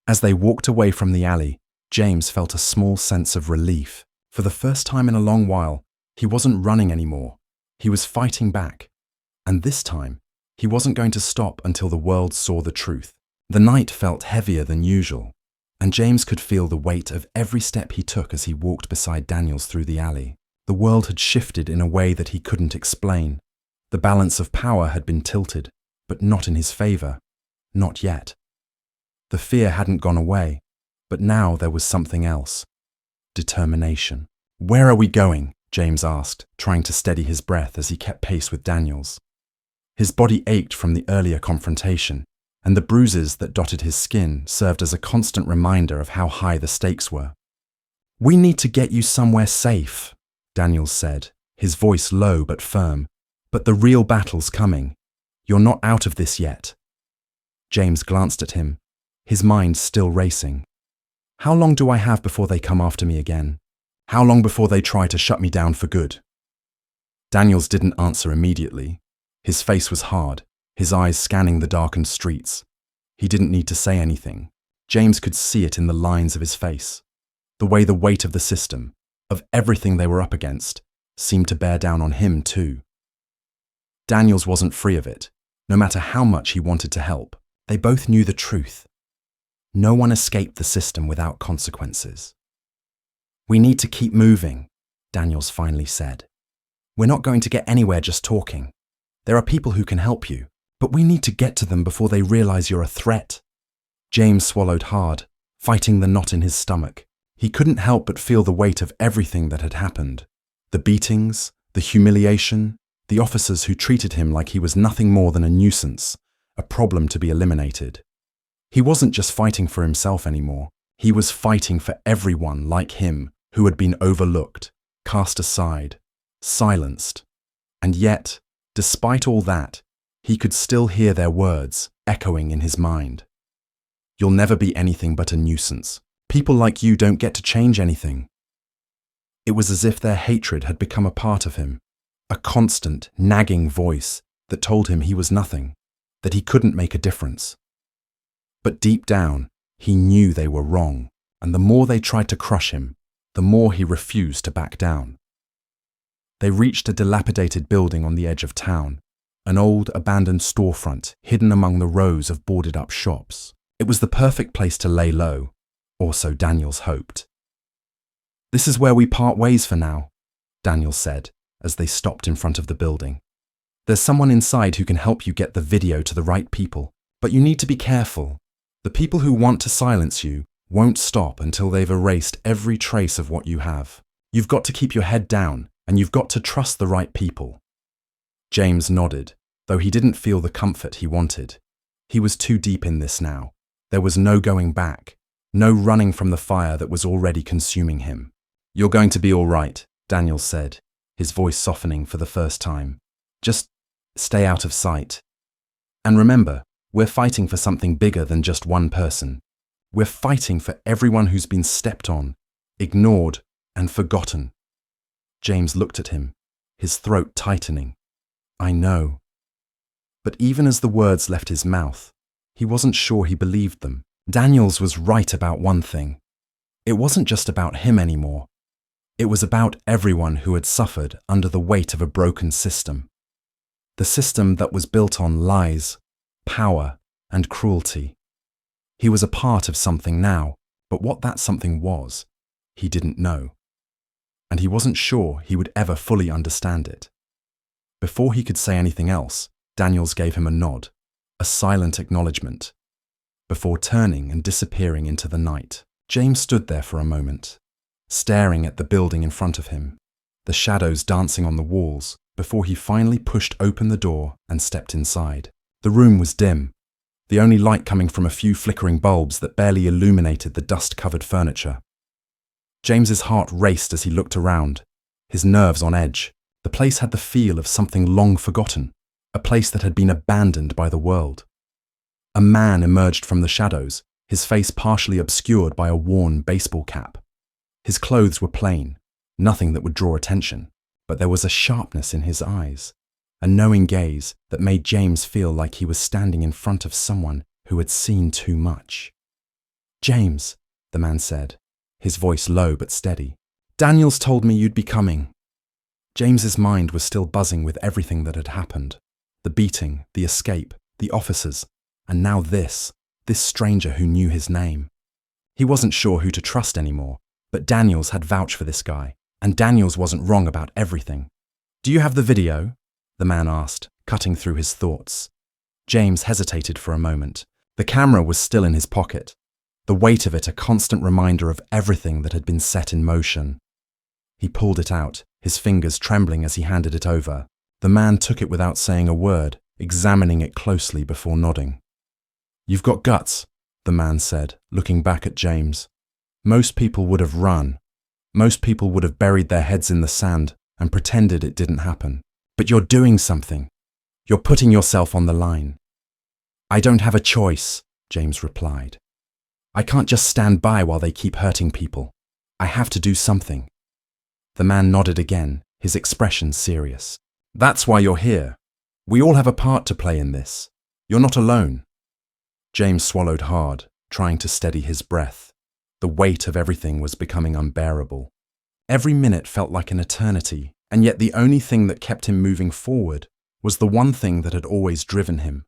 As they walked away from the alley, James felt a small sense of relief. For the first time in a long while, he wasn't running anymore. He was fighting back. And this time, he wasn't going to stop until the world saw the truth. The night felt heavier than usual, and James could feel the weight of every step he took as he walked beside Daniels through the alley. The world had shifted in a way that he couldn't explain. The balance of power had been tilted, but not in his favor. Not yet. The fear hadn't gone away, but now there was something else. Determination. "Where are we going?" James asked, trying to steady his breath as he kept pace with Daniels. His body ached from the earlier confrontation, and the bruises that dotted his skin served as a constant reminder of how high the stakes were. "We need to get you somewhere safe," Daniels said, his voice low but firm. "But the real battle's coming. You're not out of this yet." James glanced at him, his mind still racing. "How long do I have before they come after me again? How long before they try to shut me down for good?" Daniels didn't answer immediately. His face was hard, his eyes scanning the darkened streets. He didn't need to say anything. James could see it in the lines of his face. The way the weight of the system, of everything they were up against, seemed to bear down on him too. Daniels wasn't free of it, no matter how much he wanted to help. They both knew the truth. No one escaped the system without consequences. "We need to keep moving," Daniels finally said. "We're not going to get anywhere just talking. There are people who can help you, but we need to get to them before they realize you're a threat." James swallowed hard, fighting the knot in his stomach. He couldn't help but feel the weight of everything that had happened. The beatings, the humiliation, the officers who treated him like he was nothing more than a nuisance, a problem to be eliminated. He wasn't just fighting for himself anymore. He was fighting for everyone like him who had been overlooked, cast aside, silenced. And yet, despite all that, he could still hear their words echoing in his mind. "You'll never be anything but a nuisance. People like you don't get to change anything." It was as if their hatred had become a part of him, a constant, nagging voice that told him he was nothing, that he couldn't make a difference. But deep down, he knew they were wrong, and the more they tried to crush him, the more he refused to back down. They reached a dilapidated building on the edge of town, an old, abandoned storefront hidden among the rows of boarded-up shops. It was the perfect place to lay low, or so Daniels hoped. "This is where we part ways for now," Daniels said, as they stopped in front of the building. "There's someone inside who can help you get the video to the right people, but you need to be careful. The people who want to silence you won't stop until they've erased every trace of what you have. You've got to keep your head down, and you've got to trust the right people." James nodded, though he didn't feel the comfort he wanted. He was too deep in this now. There was no going back, no running from the fire that was already consuming him. "You're going to be all right," Daniels said, his voice softening for the first time. "Just stay out of sight. And remember, we're fighting for something bigger than just one person. We're fighting for everyone who's been stepped on, ignored, and forgotten." James looked at him, his throat tightening. "I know." But even as the words left his mouth, he wasn't sure he believed them. Daniels was right about one thing. It wasn't just about him anymore. It was about everyone who had suffered under the weight of a broken system. The system that was built on lies, power, and cruelty. He was a part of something now, but what that something was, he didn't know. And he wasn't sure he would ever fully understand it. Before he could say anything else, Daniels gave him a nod, a silent acknowledgement. Before turning and disappearing into the night, James stood there for a moment, staring at the building in front of him, the shadows dancing on the walls, before he finally pushed open the door and stepped inside. The room was dim, the only light coming from a few flickering bulbs that barely illuminated the dust-covered furniture. James's heart raced as he looked around, his nerves on edge. The place had the feel of something long forgotten, a place that had been abandoned by the world. A man emerged from the shadows, his face partially obscured by a worn baseball cap. His clothes were plain, nothing that would draw attention, but there was a sharpness in his eyes, a knowing gaze that made James feel like he was standing in front of someone who had seen too much. "James," the man said, his voice low but steady. "Daniels told me you'd be coming." James's mind was still buzzing with everything that had happened. The beating, the escape, the officers, and now this stranger who knew his name. He wasn't sure who to trust anymore, but Daniels had vouched for this guy, and Daniels wasn't wrong about everything. "Do you have the video?" the man asked, cutting through his thoughts. James hesitated for a moment. The camera was still in his pocket, the weight of it a constant reminder of everything that had been set in motion. He pulled it out, his fingers trembling as he handed it over. The man took it without saying a word, examining it closely before nodding. "You've got guts," the man said, looking back at James. "Most people would have run. Most people would have buried their heads in the sand and pretended it didn't happen. But you're doing something. You're putting yourself on the line." "I don't have a choice," James replied. "I can't just stand by while they keep hurting people. I have to do something." The man nodded again, his expression serious. "That's why you're here. We all have a part to play in this. You're not alone." James swallowed hard, trying to steady his breath. The weight of everything was becoming unbearable. Every minute felt like an eternity, and yet the only thing that kept him moving forward was the one thing that had always driven him: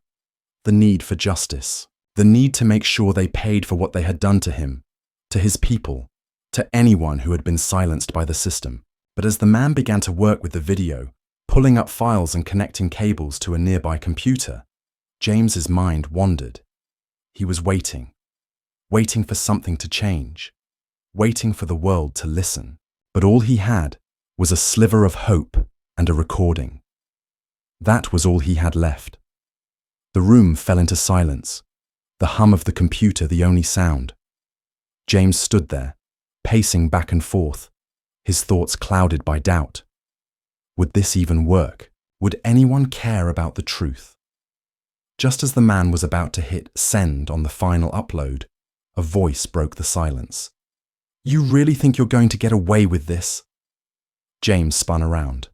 the need for justice, the need to make sure they paid for what they had done to him, to his people, to anyone who had been silenced by the system. But as the man began to work with the video, pulling up files and connecting cables to a nearby computer, James's mind wandered. He was waiting for something to change, waiting for the world to listen. But all he had was a sliver of hope and a recording. That was all he had left. The room fell into silence, the hum of the computer the only sound. James stood there, pacing back and forth, his thoughts clouded by doubt. Would this even work? Would anyone care about the truth? Just as the man was about to hit send on the final upload, a voice broke the silence. "You really think you're going to get away with this?" James spun around.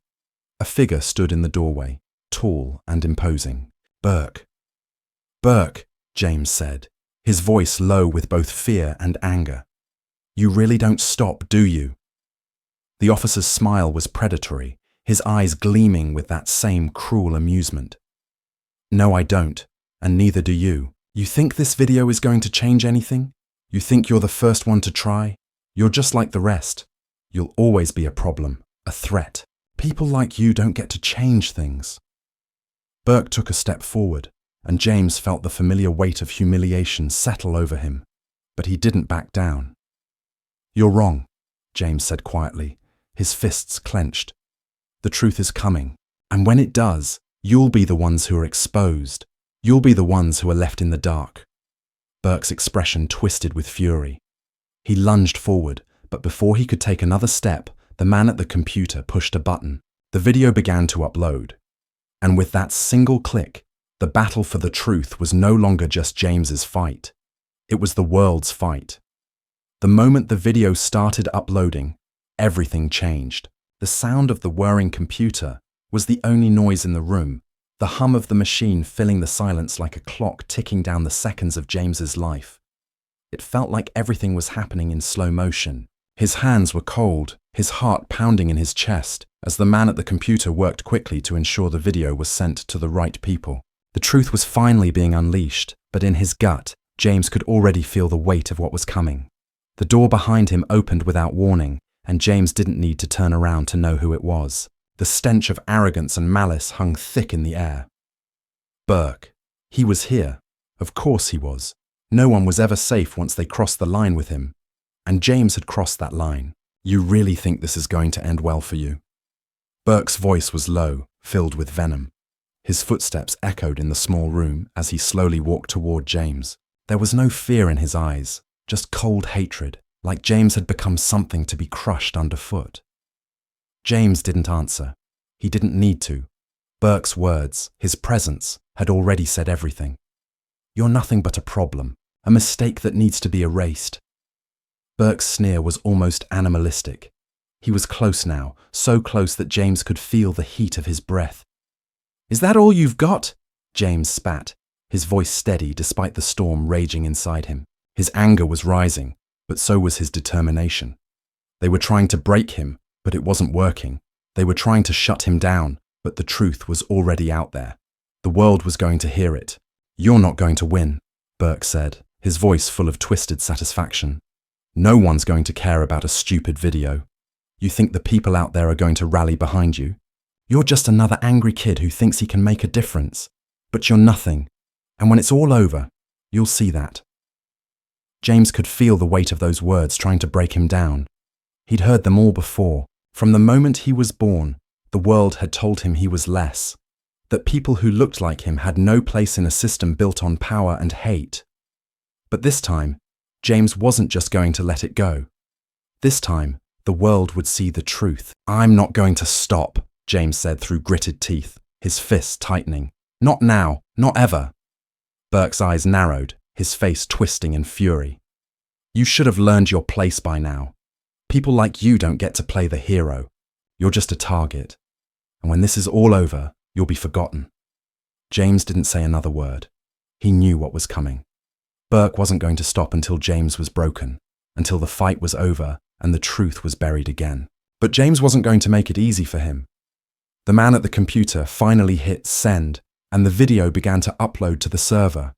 A figure stood in the doorway, tall and imposing. "Burke." "Burke," James said, his voice low with both fear and anger. "You really don't stop, do you?" The officer's smile was predatory, his eyes gleaming with that same cruel amusement. "No, I don't, and neither do you. You think this video is going to change anything? You think you're the first one to try? You're just like the rest. You'll always be a problem, a threat. People like you don't get to change things." Burke took a step forward, and James felt the familiar weight of humiliation settle over him. But he didn't back down. "You're wrong," James said quietly, his fists clenched. "The truth is coming, and when it does, you'll be the ones who are exposed. You'll be the ones who are left in the dark." Burke's expression twisted with fury. He lunged forward, but before he could take another step, the man at the computer pushed a button. The video began to upload. And with that single click, the battle for the truth was no longer just James's fight. It was the world's fight. The moment the video started uploading, everything changed. The sound of the whirring computer was the only noise in the room, the hum of the machine filling the silence like a clock ticking down the seconds of James's life. It felt like everything was happening in slow motion, His hands were cold, his heart pounding in his chest, as the man at the computer worked quickly to ensure the video was sent to the right people. The truth was finally being unleashed, but in his gut, James could already feel the weight of what was coming. The door behind him opened without warning, and James didn't need to turn around to know who it was. The stench of arrogance and malice hung thick in the air. Burke. He was here. Of course he was. No one was ever safe once they crossed the line with him. And James had crossed that line. You really think this is going to end well for you? Burke's voice was low, filled with venom. His footsteps echoed in the small room as he slowly walked toward James. There was no fear in his eyes, just cold hatred, like James had become something to be crushed underfoot. James didn't answer. He didn't need to. Burke's words, his presence, had already said everything. You're nothing but a problem, a mistake that needs to be erased. Burke's sneer was almost animalistic. He was close now, so close that James could feel the heat of his breath. Is that all you've got? James spat, his voice steady despite the storm raging inside him. His anger was rising, but so was his determination. They were trying to break him, but it wasn't working. They were trying to shut him down, but the truth was already out there. The world was going to hear it. You're not going to win, Burke said, his voice full of twisted satisfaction. No one's going to care about a stupid video. You think the people out there are going to rally behind you? You're just another angry kid who thinks he can make a difference. But you're nothing. And when it's all over, you'll see that. James could feel the weight of those words trying to break him down. He'd heard them all before. From the moment he was born, the world had told him he was less. That people who looked like him had no place in a system built on power and hate. But this time, James wasn't just going to let it go. This time, the world would see the truth. I'm not going to stop, James said through gritted teeth, his fists tightening. Not now, not ever. Burke's eyes narrowed, his face twisting in fury. You should have learned your place by now. People like you don't get to play the hero. You're just a target. And when this is all over, you'll be forgotten. James didn't say another word. He knew what was coming. Burke wasn't going to stop until James was broken, until the fight was over and the truth was buried again. But James wasn't going to make it easy for him. The man at the computer finally hit send, and the video began to upload to the server.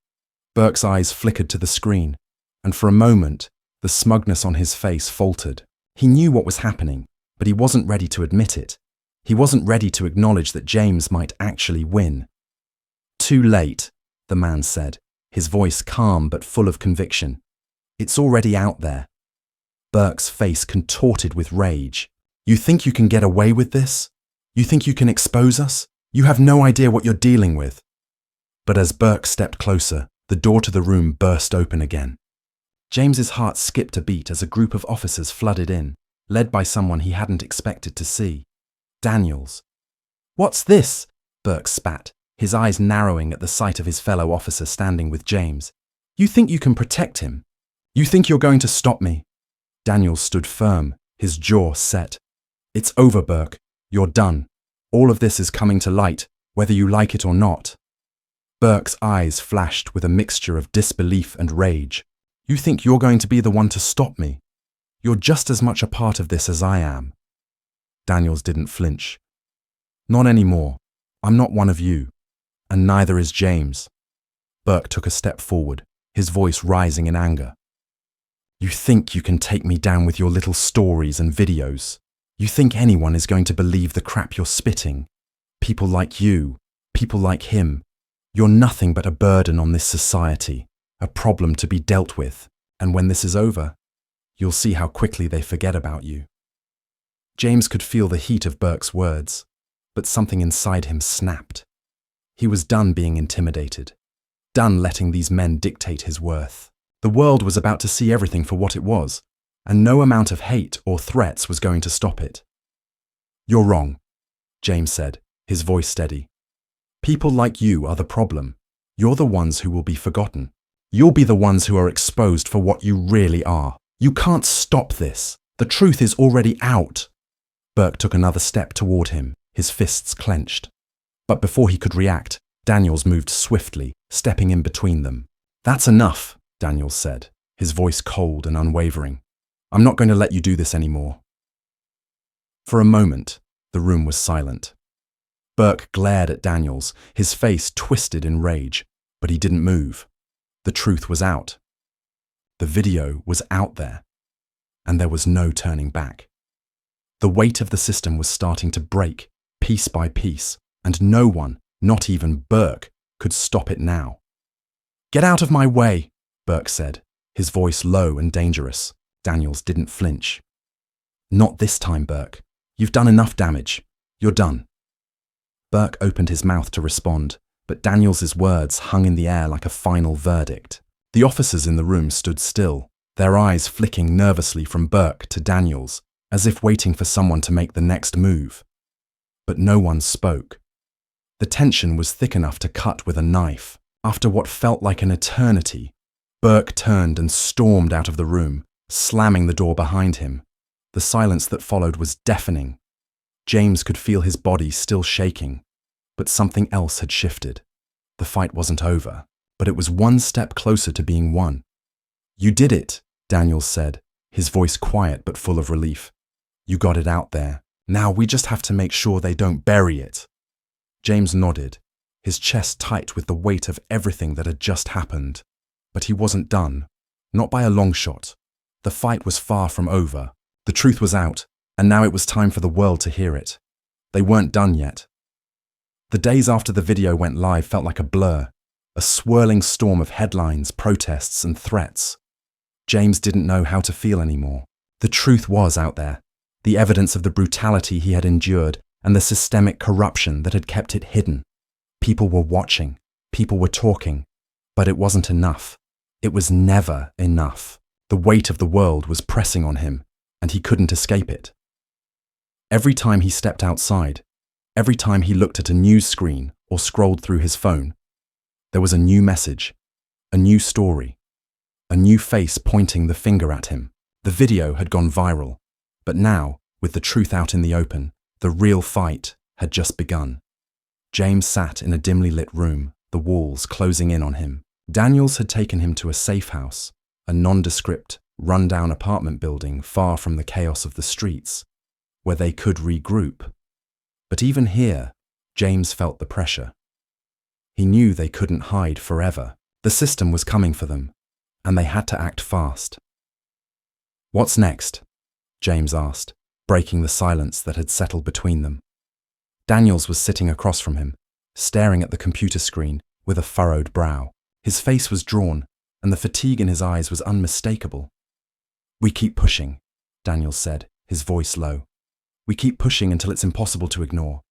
Burke's eyes flickered to the screen, and for a moment, the smugness on his face faltered. He knew what was happening, but he wasn't ready to admit it. He wasn't ready to acknowledge that James might actually win. Too late, the man said, his voice calm but full of conviction. It's already out there. Burke's face contorted with rage. You think you can get away with this? You think you can expose us? You have no idea what you're dealing with. But as Burke stepped closer, the door to the room burst open again. James's heart skipped a beat as a group of officers flooded in, led by someone he hadn't expected to see. Daniels. What's this? Burke spat, his eyes narrowing at the sight of his fellow officer standing with James. You think you can protect him? You think you're going to stop me? Daniels stood firm, his jaw set. It's over, Burke. You're done. All of this is coming to light, whether you like it or not. Burke's eyes flashed with a mixture of disbelief and rage. You think you're going to be the one to stop me? You're just as much a part of this as I am. Daniels didn't flinch. Not anymore. I'm not one of you. And neither is James. Burke took a step forward, his voice rising in anger. You think you can take me down with your little stories and videos? You think anyone is going to believe the crap you're spitting? People like you, people like him. You're nothing but a burden on this society, a problem to be dealt with. And when this is over, you'll see how quickly they forget about you. James could feel the heat of Burke's words, but something inside him snapped. He was done being intimidated, done letting these men dictate his worth. The world was about to see everything for what it was, and no amount of hate or threats was going to stop it. You're wrong, James said, his voice steady. People like you are the problem. You're the ones who will be forgotten. You'll be the ones who are exposed for what you really are. You can't stop this. The truth is already out. Burke took another step toward him, his fists clenched. But before he could react, Daniels moved swiftly, stepping in between them. That's enough, Daniels said, his voice cold and unwavering. I'm not going to let you do this anymore. For a moment, the room was silent. Burke glared at Daniels, his face twisted in rage, but he didn't move. The truth was out. The video was out there, and there was no turning back. The weight of the system was starting to break, piece by piece, and no one, not even Burke, could stop it now. "Get out of my way," Burke said, his voice low and dangerous. Daniels didn't flinch. "Not this time, Burke. You've done enough damage. You're done." Burke opened his mouth to respond, but Daniels's words hung in the air like a final verdict. The officers in the room stood still, their eyes flicking nervously from Burke to Daniels, as if waiting for someone to make the next move. But no one spoke. The tension was thick enough to cut with a knife. After what felt like an eternity, Burke turned and stormed out of the room, slamming the door behind him. The silence that followed was deafening. James could feel his body still shaking, but something else had shifted. The fight wasn't over, but it was one step closer to being won. "You did it," Daniels said, his voice quiet but full of relief. "You got it out there. Now we just have to make sure they don't bury it." James nodded, his chest tight with the weight of everything that had just happened. But he wasn't done, not by a long shot. The fight was far from over. The truth was out, and now it was time for the world to hear it. They weren't done yet. The days after the video went live felt like a blur, a swirling storm of headlines, protests, and threats. James didn't know how to feel anymore. The truth was out there, the evidence of the brutality he had endured and the systemic corruption that had kept it hidden. People were watching, people were talking, but it wasn't enough. It was never enough. The weight of the world was pressing on him, and he couldn't escape it. Every time he stepped outside, every time he looked at a news screen or scrolled through his phone, there was a new message, a new story, a new face pointing the finger at him. The video had gone viral, but now, with the truth out in the open, the real fight had just begun. James sat in a dimly lit room, the walls closing in on him. Daniels had taken him to a safe house, a nondescript, run-down apartment building far from the chaos of the streets, where they could regroup. But even here, James felt the pressure. He knew they couldn't hide forever. The system was coming for them, and they had to act fast. "What's next?" James asked, breaking the silence that had settled between them. Daniels was sitting across from him, staring at the computer screen with a furrowed brow. His face was drawn, and the fatigue in his eyes was unmistakable. "We keep pushing," Daniels said, his voice low. "We keep pushing until it's impossible to ignore.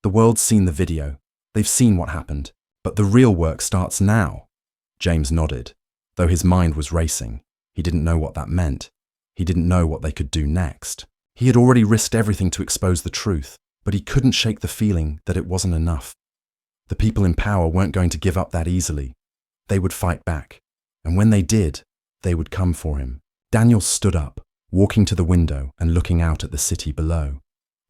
The world's seen the video. They've seen what happened. But the real work starts now." James nodded, though his mind was racing. He didn't know what that meant. He didn't know what they could do next. He had already risked everything to expose the truth, but he couldn't shake the feeling that it wasn't enough. The people in power weren't going to give up that easily. They would fight back, and when they did, they would come for him. Daniel stood up, walking to the window and looking out at the city below.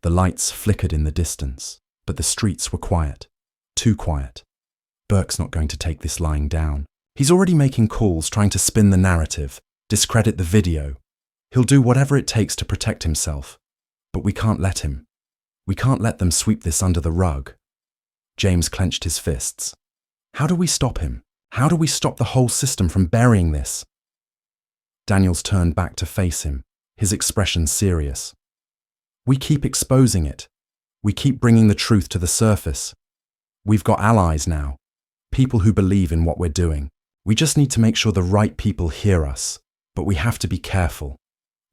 The lights flickered in the distance, but the streets were quiet. Too quiet. Burke's not going to take this lying down. He's already making calls trying to spin the narrative, discredit the video. He'll do whatever it takes to protect himself. But we can't let him. We can't let them sweep this under the rug. James clenched his fists. How do we stop him? How do we stop the whole system from burying this? Daniels turned back to face him, his expression serious. We keep exposing it. We keep bringing the truth to the surface. We've got allies now, people who believe in what we're doing. We just need to make sure the right people hear us, but we have to be careful.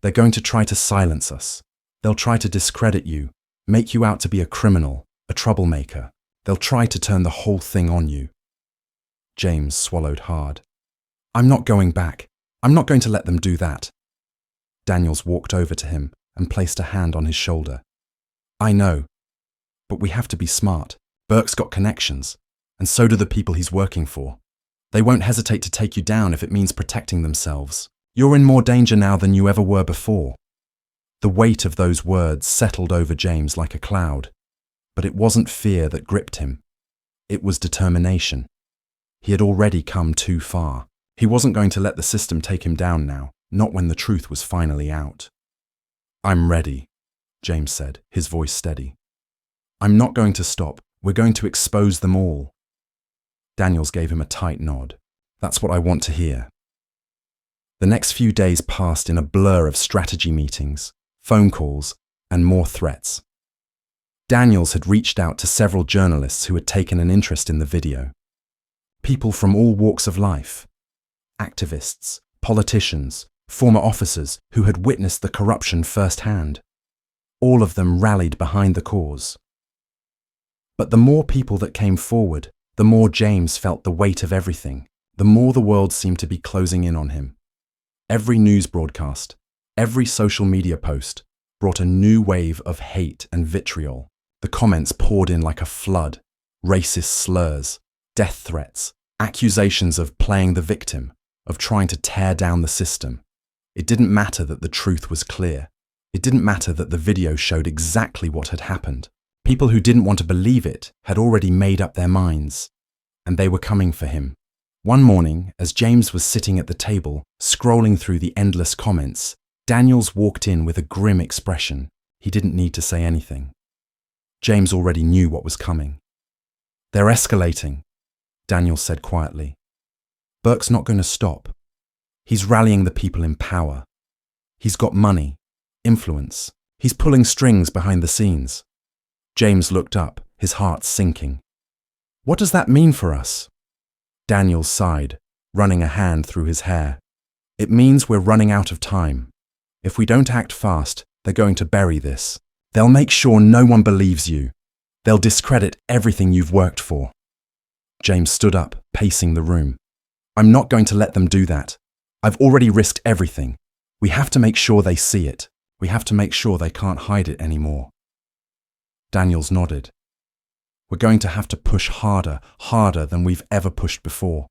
They're going to try to silence us. They'll try to discredit you, make you out to be a criminal, a troublemaker. They'll try to turn the whole thing on you. James swallowed hard. I'm not going back. I'm not going to let them do that. Daniels walked over to him and placed a hand on his shoulder. I know, but we have to be smart. Burke's got connections, and so do the people he's working for. They won't hesitate to take you down if it means protecting themselves. You're in more danger now than you ever were before. The weight of those words settled over James like a cloud, but it wasn't fear that gripped him. It was determination. He had already come too far. He wasn't going to let the system take him down now. not when the truth was finally out. "I'm ready," James said, his voice steady. "I'm not going to stop. We're going to expose them all." Daniels gave him a tight nod. "That's what I want to hear." The next few days passed in a blur of strategy meetings, phone calls, and more threats. Daniels had reached out to several journalists who had taken an interest in the video. People from all walks of life. Activists, politicians, former officers who had witnessed the corruption firsthand. All of them rallied behind the cause. But the more people that came forward, the more James felt the weight of everything, the more the world seemed to be closing in on him. Every news broadcast, every social media post brought a new wave of hate and vitriol. The comments poured in like a flood, racist slurs, death threats, accusations of playing the victim, of trying to tear down the system. It didn't matter that the truth was clear. It didn't matter that the video showed exactly what had happened. People who didn't want to believe it had already made up their minds, and they were coming for him. One morning, as James was sitting at the table, scrolling through the endless comments, Daniels walked in with a grim expression. He didn't need to say anything. James already knew what was coming. "They're escalating," Daniels said quietly. "Burke's not going to stop. He's rallying the people in power. He's got money, influence. He's pulling strings behind the scenes." James looked up, his heart sinking. "What does that mean for us?" Daniels sighed, running a hand through his hair. "It means we're running out of time. If we don't act fast, they're going to bury this. They'll make sure no one believes you. They'll discredit everything you've worked for." James stood up, pacing the room. "I'm not going to let them do that. I've already risked everything. We have to make sure they see it. We have to make sure they can't hide it anymore." Daniels nodded. "We're going to have to push harder, harder than we've ever pushed before.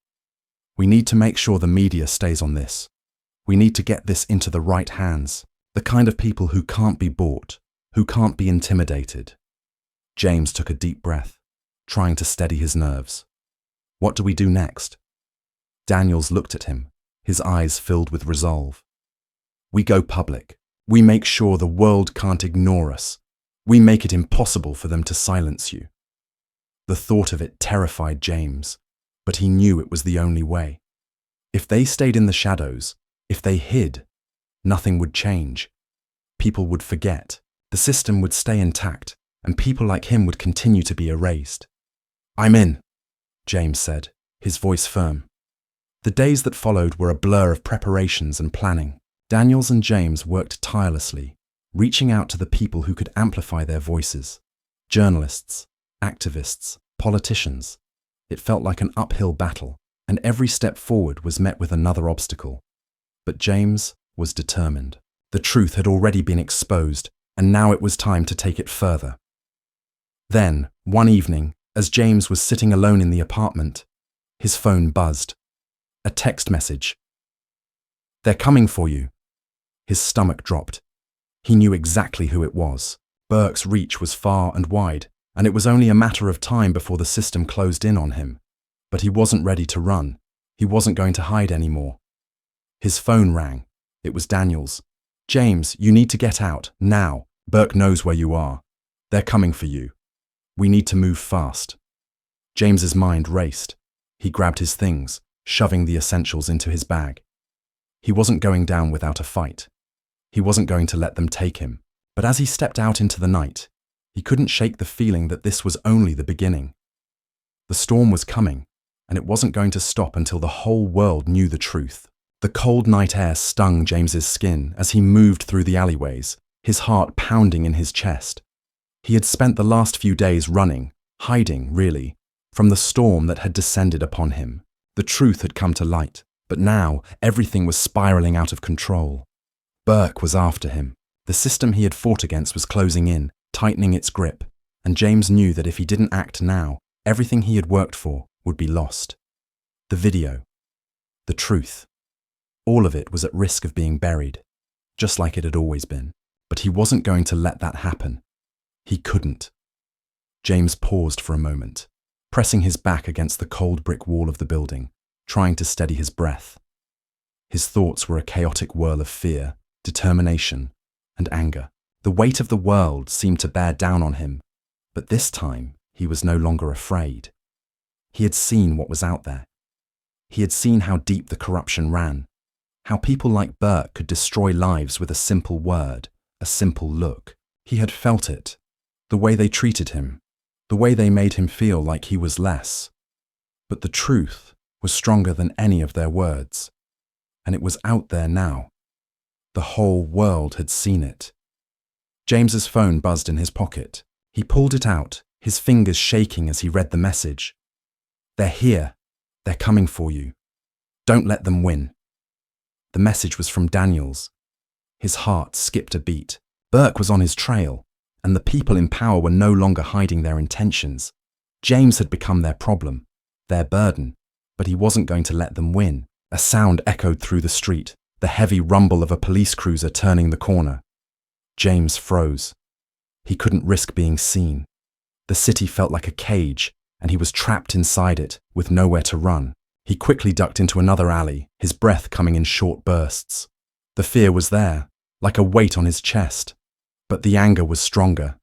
We need to make sure the media stays on this. We need to get this into the right hands, the kind of people who can't be bought, who can't be intimidated." James took a deep breath, trying to steady his nerves. "What do we do next?" Daniels looked at him, his eyes filled with resolve. "We go public. We make sure the world can't ignore us. We make it impossible for them to silence you." The thought of it terrified James, but he knew it was the only way. If they stayed in the shadows, if they hid, nothing would change. People would forget, the system would stay intact, and people like him would continue to be erased. "I'm in," James said, his voice firm. The days that followed were a blur of preparations and planning. Daniels and James worked tirelessly, reaching out to the people who could amplify their voices. Journalists, activists, politicians. It felt like an uphill battle, and every step forward was met with another obstacle. But James was determined. The truth had already been exposed, and now it was time to take it further. Then, one evening, as James was sitting alone in the apartment, his phone buzzed. A text message. "They're coming for you." His stomach dropped. He knew exactly who it was. Burke's reach was far and wide, and it was only a matter of time before the system closed in on him. But he wasn't ready to run. He wasn't going to hide anymore. His phone rang. It was Daniels. "James, you need to get out, now. Burke knows where you are. They're coming for you. We need to move fast." James's mind raced. He grabbed his things, shoving the essentials into his bag. He wasn't going down without a fight. He wasn't going to let them take him. But as he stepped out into the night, he couldn't shake the feeling that this was only the beginning. The storm was coming, and it wasn't going to stop until the whole world knew the truth. The cold night air stung James's skin as he moved through the alleyways, his heart pounding in his chest. He had spent the last few days running, hiding, really, from the storm that had descended upon him. The truth had come to light, but now everything was spiraling out of control. Burke was after him. The system he had fought against was closing in, tightening its grip, and James knew that if he didn't act now, everything he had worked for would be lost. The video. The truth. All of it was at risk of being buried, just like it had always been. But he wasn't going to let that happen. He couldn't. James paused for a moment, pressing his back against the cold brick wall of the building, trying to steady his breath. His thoughts were a chaotic whirl of fear, determination, and anger. The weight of the world seemed to bear down on him, but this time he was no longer afraid. He had seen what was out there. He had seen how deep the corruption ran, how people like Burke could destroy lives with a simple word, a simple look. He had felt it, the way they treated him, the way they made him feel like he was less. But the truth was stronger than any of their words, and it was out there now. The whole world had seen it. James's phone buzzed in his pocket. He pulled it out, his fingers shaking as he read the message. "They're here. They're coming for you. Don't let them win." The message was from Daniels. His heart skipped a beat. Burke was on his trail, and the people in power were no longer hiding their intentions. James had become their problem, their burden, but he wasn't going to let them win. A sound echoed through the street, the heavy rumble of a police cruiser turning the corner. James froze. He couldn't risk being seen. The city felt like a cage, and he was trapped inside it, with nowhere to run. He quickly ducked into another alley, his breath coming in short bursts. The fear was there, like a weight on his chest. But the anger was stronger.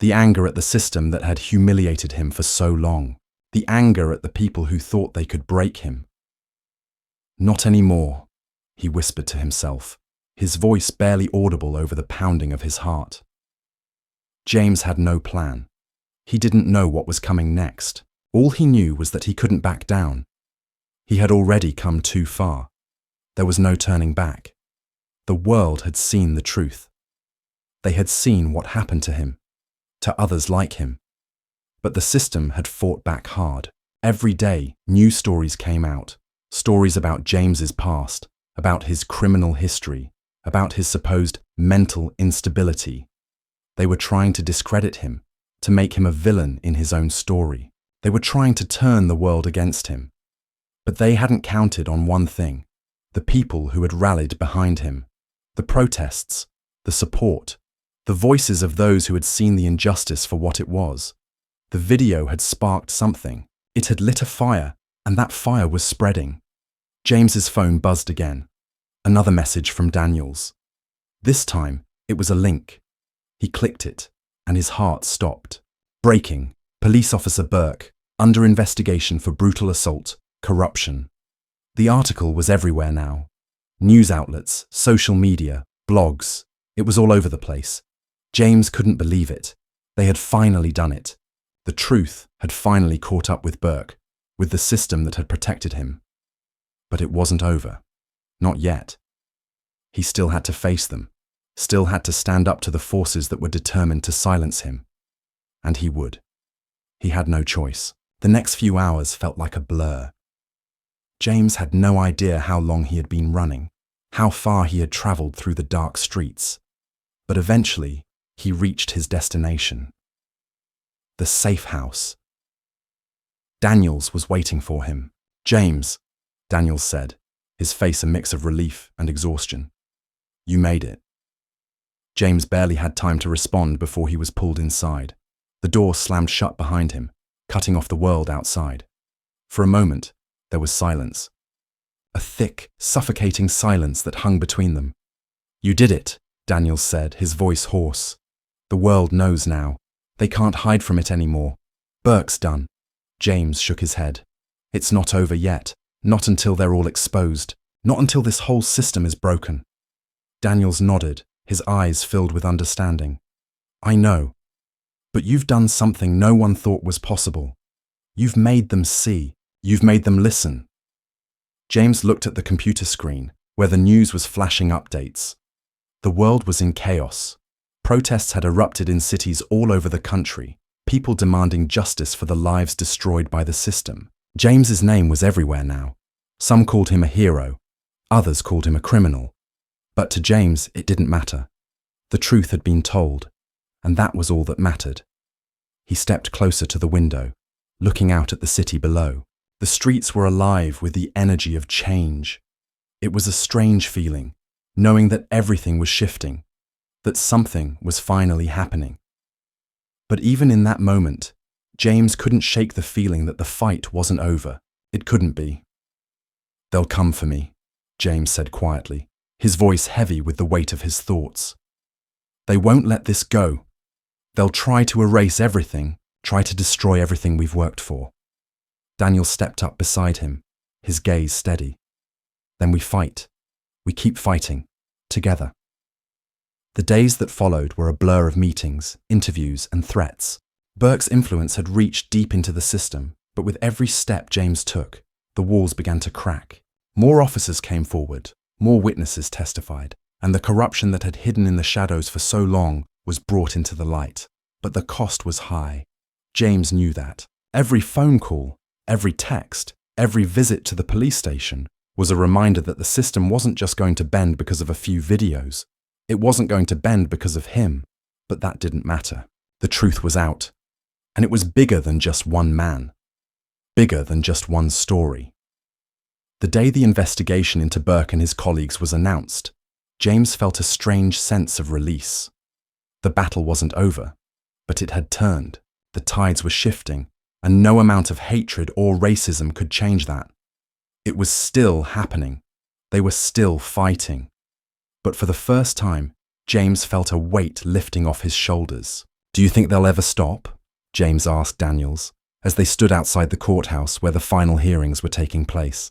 The anger at the system that had humiliated him for so long. The anger at the people who thought they could break him. "Not anymore," he whispered to himself, his voice barely audible over the pounding of his heart. James had no plan. He didn't know what was coming next. All he knew was that he couldn't back down. He had already come too far. There was no turning back. The world had seen the truth. They had seen what happened to him, to others like him. But the system had fought back hard. Every day, new stories came out. Stories about James's past, about his criminal history, about his supposed mental instability. They were trying to discredit him, to make him a villain in his own story. They were trying to turn the world against him. But they hadn't counted on one thing: the people who had rallied behind him, the protests, the support, the voices of those who had seen the injustice for what it was. The video had sparked something. It had lit a fire, and that fire was spreading. James's phone buzzed again. Another message from Daniels. This time, it was a link. He clicked it, and his heart stopped. Breaking: Police Officer Burke, under investigation for brutal assault, corruption. The article was everywhere now. News outlets, social media, blogs. It was all over the place. James couldn't believe it. They had finally done it. The truth had finally caught up with Burke, with the system that had protected him. But it wasn't over. Not yet. He still had to face them, still had to stand up to the forces that were determined to silence him. And he would. He had no choice. The next few hours felt like a blur. James had no idea how long he had been running, how far he had travelled through the dark streets. But eventually, he reached his destination. The safe house. Daniels was waiting for him. "James," Daniels said, his face a mix of relief and exhaustion. "You made it." James barely had time to respond before he was pulled inside. The door slammed shut behind him, cutting off the world outside. For a moment, there was silence. A thick, suffocating silence that hung between them. "You did it," Daniels said, his voice hoarse. "The world knows now. They can't hide from it anymore. Burke's done." James shook his head. "It's not over yet. Not until they're all exposed. Not until this whole system is broken." Daniels nodded, his eyes filled with understanding. "I know. But you've done something no one thought was possible. You've made them see. You've made them listen." James looked at the computer screen, where the news was flashing updates. The world was in chaos. Protests had erupted in cities all over the country, people demanding justice for the lives destroyed by the system. James's name was everywhere now. Some called him a hero, others called him a criminal. But to James, it didn't matter. The truth had been told, and that was all that mattered. He stepped closer to the window, looking out at the city below. The streets were alive with the energy of change. It was a strange feeling, knowing that everything was shifting, that something was finally happening. But even in that moment, James couldn't shake the feeling that the fight wasn't over. It couldn't be. "They'll come for me," James said quietly, his voice heavy with the weight of his thoughts. They won't let this go. They'll try to erase everything, try to destroy everything we've worked for. Daniel stepped up beside him, his gaze steady. Then we fight. We keep fighting, together. The days that followed were a blur of meetings, interviews, and threats. Burke's influence had reached deep into the system, but with every step James took, the walls began to crack. More officers came forward, more witnesses testified, and the corruption that had hidden in the shadows for so long was brought into the light. But the cost was high. James knew that. Every phone call, every text, every visit to the police station was a reminder that the system wasn't just going to bend because of a few videos. It wasn't going to bend because of him, but that didn't matter. The truth was out. And it was bigger than just one man. Bigger than just one story. The day the investigation into Burke and his colleagues was announced, James felt a strange sense of release. The battle wasn't over, but it had turned. The tides were shifting, and no amount of hatred or racism could change that. It was still happening. They were still fighting. But for the first time, James felt a weight lifting off his shoulders. "Do you think they'll ever stop?" James asked Daniels, as they stood outside the courthouse where the final hearings were taking place.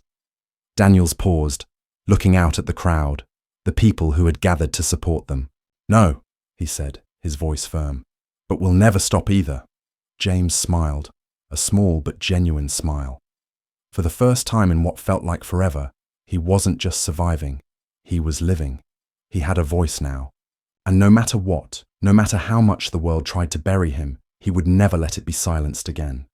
Daniels paused, looking out at the crowd, the people who had gathered to support them. "No," he said, his voice firm, "but we'll never stop either." James smiled, a small but genuine smile. For the first time in what felt like forever, he wasn't just surviving, he was living. He had a voice now. And no matter what, no matter how much the world tried to bury him, he would never let it be silenced again.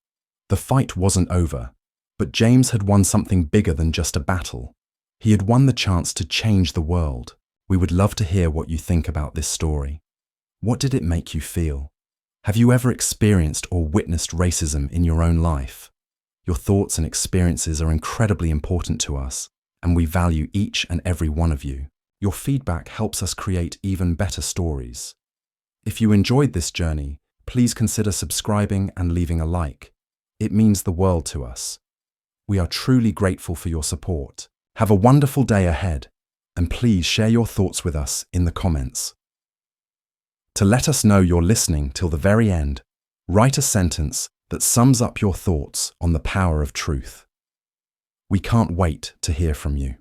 The fight wasn't over, but James had won something bigger than just a battle. He had won the chance to change the world. We would love to hear what you think about this story. What did it make you feel? Have you ever experienced or witnessed racism in your own life? Your thoughts and experiences are incredibly important to us, and we value each and every one of you. Your feedback helps us create even better stories. If you enjoyed this journey, please consider subscribing and leaving a like. It means the world to us. We are truly grateful for your support. Have a wonderful day ahead, and please share your thoughts with us in the comments. To let us know you're listening till the very end, write a sentence that sums up your thoughts on the power of truth. We can't wait to hear from you.